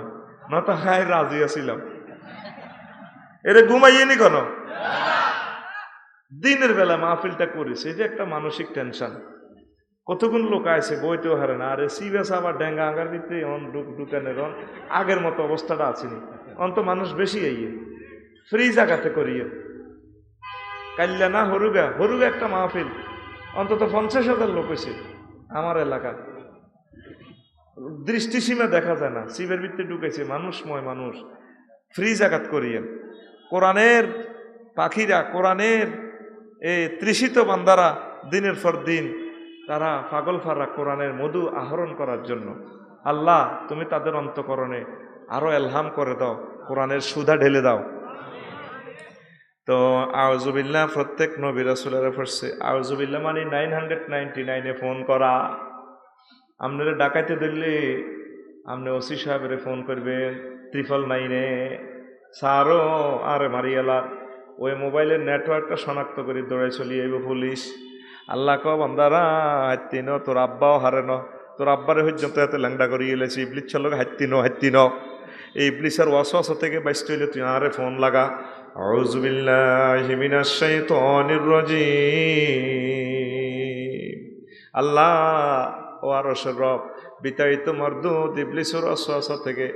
না তো হায় রাজি আছিলাম। এটা ঘুমাইয়ে নি কেন? দিনের বেলা মাহফিলটা করিস, এই যে একটা মানসিক টেনশন, কতগুলো লোক আছে বইতেও হারে না। আরে সিবেস আবার ডেঙ্গা আগার ভিতরে দোকানের আগের মতো অবস্থাটা আসেনি, অন্ত মানুষ বেশি আইয়ে ফ্রি জায়গাতে করিয়ে। কাল্লা না হরুগা হরুগা একটা মাহফিল অন্তত 50,000 লোক হয়েছে আমার এলাকা, দৃষ্টিসীমা দেখা যায় না, শিবের ভিতরে ঢুকেছে মানুষময় মানুষ, ফ্রি জাগাত করিয়ে। কোরআনের পাখিরা, কোরআনের এই তৃষিত বান্দারা দিনের পর দিন তারা পাগল ফারা কোরআনের মধু আহরণ করার জন্য। আল্লাহ তুমি তাদের অন্তঃকরণে আরো এলহাম করে দাও, কোরআনের সুধা ঢেলে দাও। তো আউযুবিল্লাহ প্রত্যেক নবী রাসূলের পড়ছে। আউযুবিল্লাহ মানে 999 ফোন করা। আপনারা ডাকাইতে দিলে আপনি ওসি সাহেবের ফোন করবেন 999 সারো আর মারিয়ালা ওই মোবাইলের নেটওয়ার্কটা শনাক্ত করে দৌড়ে চলিয়ে আইব পুলিশ। আল্লাহ ক বান্দারা হাত্তিন তোর আব্বাও হারে ন, তোর আব্বারে পর্যন্ত এত ল্যাংডা করিয়ে এলেছি, ইবলিস চল হাত্তিন এই ইবলিসের ওয়াসওয়াসা থেকে বাইসতে হইলে তুই আরে ফোন লাগা। আউযু বিল্লাহি মিনাশ শাইতানির রাজিম। আল্লাহ ও আরশের রব বিতাড়িত মরদুদ ইবলিসের ওয়াসওয়াসা থেকে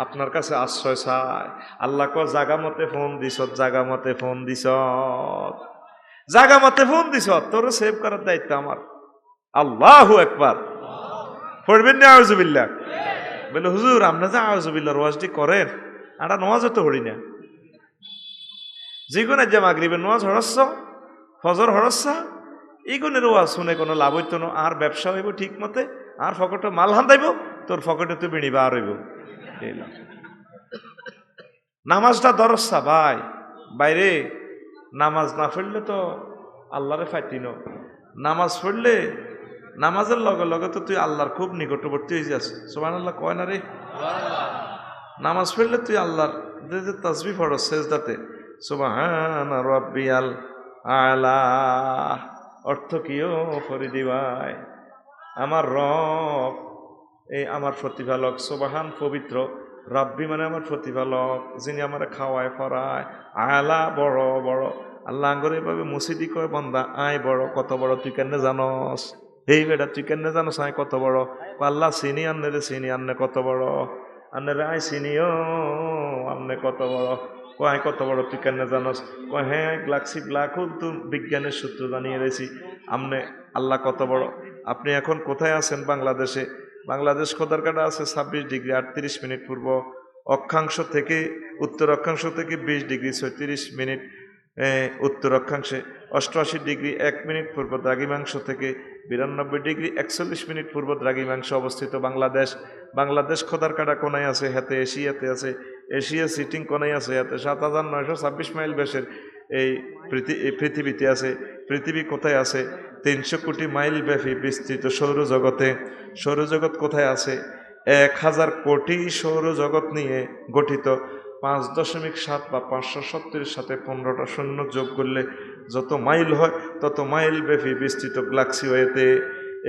আপনার কাছে আশ্রয় চায়। আল্লাহ ক জাগা মতে ফোন দিছ, জাগা মতে ফোন দিছ, জাগা মতে ফোন দিছ, তোর সেভ করার দায়িত্ব আমার। আল্লাহু আকবার। পড়বেন না আউযুবিল্লাহ? বলে হুজুর আপনি যে আউযুবিল্লাহর ওয়াজটি করেন আমরা নামাজও তো পড়ি না। যেগুলো যে মাগরিবের নামাজ হরস্য, ফজর হরস্য, এইগুলোর ওয়াজ শুনে কোনো লাভ হইতো না। আর ব্যবসা হইব ঠিক মতে, আর ফকটে মাল হান্দাইব, তোর ফকটে তুই বিড়ি বার হইব। নামাজটা দরসা ভাই, বাইরে নামাজ না পড়লে তো আল্লাহরে ফাইতিন। নামাজ পড়লে নামাজের লগে লগে তো তুই আল্লাহর খুব নিকটবর্তী হয়ে যাস। সুবহানাল্লাহ কয় না রে? নামাজ পড়লে তুই আল্লাহর যে তাসবিহ পড়স সেজদাতে সুবহান রাব্বিয়াল আলা, অর্থ কিও ফরিদি ভাই, আমার রব এই আমার প্রতিপালক, সুবহান পবিত্র, রাব্বি মানে আমার প্রতিপালক, যিনি আমার খাওয়ায় ফরায়, আলা বড় বড়। আল্লাহ আঙ্গর এইভাবে মুসিদি কয় বান্দা আয় বড়, কত বড় তুই কেন জানস? এই বেটা তুই কেন জানস আয় কত বড়? আল্লাহ চিনি আন্নে রে, চিনি আন্নে কত বড়, আন্নে রে আয় চিনিও আন্নে কত বড়। কয় কত বড় তুই কেন জানস? কয় হ্যাঁ গ্যালাক্সি ব্ল্যাক হোল তো বিজ্ঞানের সূত্র জানিয়ে রয়েছি। আমনে আল্লাহ কত বড়। আপনি এখন কোথায় আছেন? বাংলাদেশে। বাংলাদেশ খোদার কাটা আছে 26 ডিগ্রি 38 মিনিট পূর্ব অক্ষাংশ থেকে, উত্তর অক্ষাংশ থেকে 20 ডিগ্রি 36 মিনিট উত্তর অক্ষাংশে, 88 ডিগ্রি 1 মিনিট পূর্ব দ্রাঘিমাংশ থেকে 92 ডিগ্রি 41 মিনিট পূর্ব দ্রাঘিমাংশে অবস্থিত বাংলাদেশ। বাংলাদেশ খোদার কাটা কোনায় আছে, হাতে এশিয়াতে আছে, এশিয়া সিটিং কোনায় আছে, হাতে 7926 মাইল ব্যাসের এই পৃথিবীতে আছে। পৃথিবী কোথায় আছে? 300 কোটি মাইল ব্যাপী বিস্তৃত সৌরজগতে। সৌরজগৎ কোথায় আছে? 1000 কোটি সৌরজগৎ নিয়ে গঠিত। 5.7 বা 570 সাথে 15টা শূন্য যোগ করলে যত মাইল হয় তত মাইল ব্যাপী বিস্তৃত গ্যালাক্সিওয়েতে।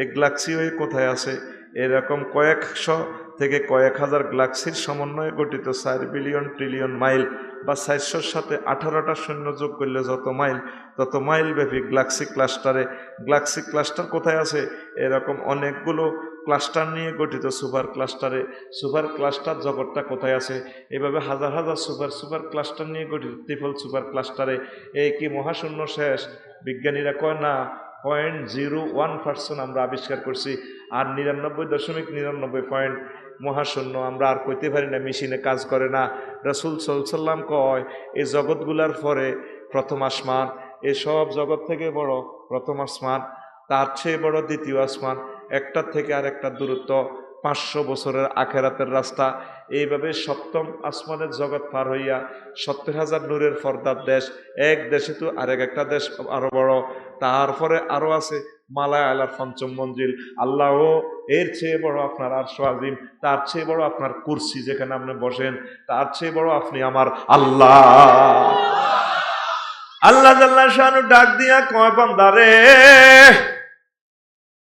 এই গ্যালাক্সিওয়ে কোথায় আছে? এরকম কয়েকশো থেকে কয়েক হাজার গ্যালাক্সির সমন্বয়ে গঠিত 4 বিলিয়ন ট্রিলিয়ন মাইল বা 400-র সাথে 18টা শূন্য যোগ করলে যত মাইল তত মাইল ব্যাপী গ্যালাক্সি ক্লাস্টারে। গ্যালাক্সি ক্লাস্টার কোথায় আছে? এরকম অনেকগুলো ক্লাস্টার নিয়ে গঠিত সুপার ক্লাস্টারে। সুপার ক্লাস্টার জগৎটা কোথায় আছে? এভাবে হাজার হাজার সুপার ক্লাস্টার নিয়ে গঠিত ট্রিপল সুপার ক্লাস্টারে। এই কি মহাশূন্য শেষ? বিজ্ঞানীরা কয় না, 0.01% আমরা আবিষ্কার করছি, আর 99.99 মহাশূন্য আমরা আর কইতে পারি না, মেশিনে কাজ করে না। রাসূল সাল্লাল্লাহু আলাইহি ওয়াসাল্লাম কয় এই জগৎগুলার পরে প্রথম আসমান, এসব জগৎ থেকে বড় প্রথম আসমান, তার চেয়ে বড় দ্বিতীয় আসমান, একটার থেকে আর একটা দূরত্ব 500 বছরের আখেরাতের রাস্তা। এইভাবে সপ্তম আসমানের জগৎ পার হইয়া 70,000 নূরের পর্দার দেশ, এক দেশে তো আরেক একটা দেশ আরো বড়। তারপরে আরো আছে মালায় আলার 5ম মঞ্জিল। আল্লাহ এর চেয়ে বড় আপনার আরশ আজিম, তার চেয়ে বড় আপনার কুরসি যেখানে আপনি বসেন, তার চেয়ে বড় আপনি আমার আল্লাহ। আল্লাহ জাল্লা শানু ডাক দিয়া কয় বান্দা রে,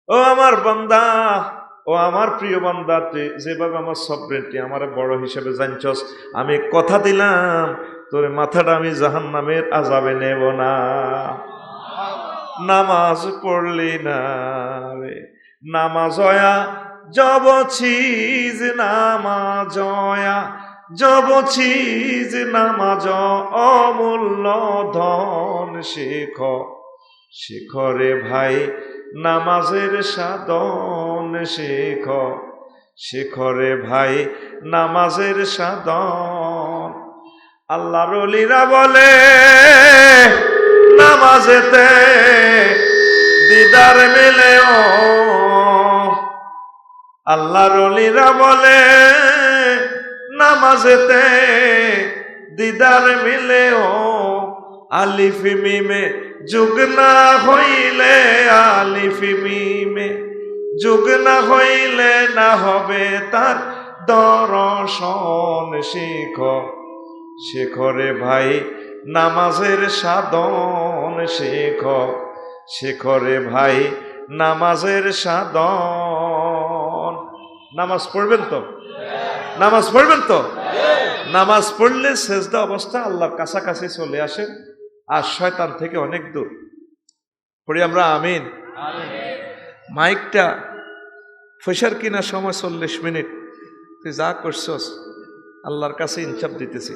ও আমার বান্দা, ও আমার প্রিয় বান্দা, তুই যেভাবে আমার সবরেন্টি আমার বড় হিসেবে জানছস, আমি কথা দিলাম তোর মাথাটা আমি জাহান্নামের আযাবে নেব না। নামাজ পড়লি না রে, নামাজয়া জব চিজ, নামাজয়া জব চিজ, নামাজ অমূল্য ধন। শেখ শেখরে ভাই নামাজের সাধন, শেখ শেখরে ভাই নামাজের সাধন। আল্লাহর ওলিরা বলে নামাজেতে দিদার মিলে ও, আল্লাহর ওলিরা বলে নামাজেতে দিদার মিলে ও, আলিফ মিমে যোগ না হইলে, আলিফ মিমে যোগ না হইলে না হবে তার দর্শন। শেখরে ভাই নামাজের সাধন, শেখরে ভাই নামাজের সাধন। নামাজ পড়বেন তো? নামাজ পড়বেন তো? নামাজ পড়লে সেজদা অবস্থা আল্লাহর কাছাকাছি চলে আসেন, আর শয়তান থেকে অনেক দূর। পড়ি আমরা আমিন। মাইকটা ফসর কিনা সময় 40 মিনিট, তুই যা করছস আল্লাহর কাছে ইনসাফ দিতেছি।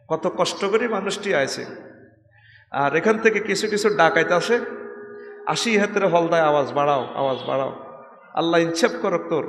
কত কষ্ট করে মানুষটি আইছে, আর এখান থেকে কিছু কিছু ডাকাইতে আসে, 80 হাতের হলদায় আওয়াজ বাড়াও, আওয়াজ বাড়াও। আল্লাহ ইনসাফ করক তোর,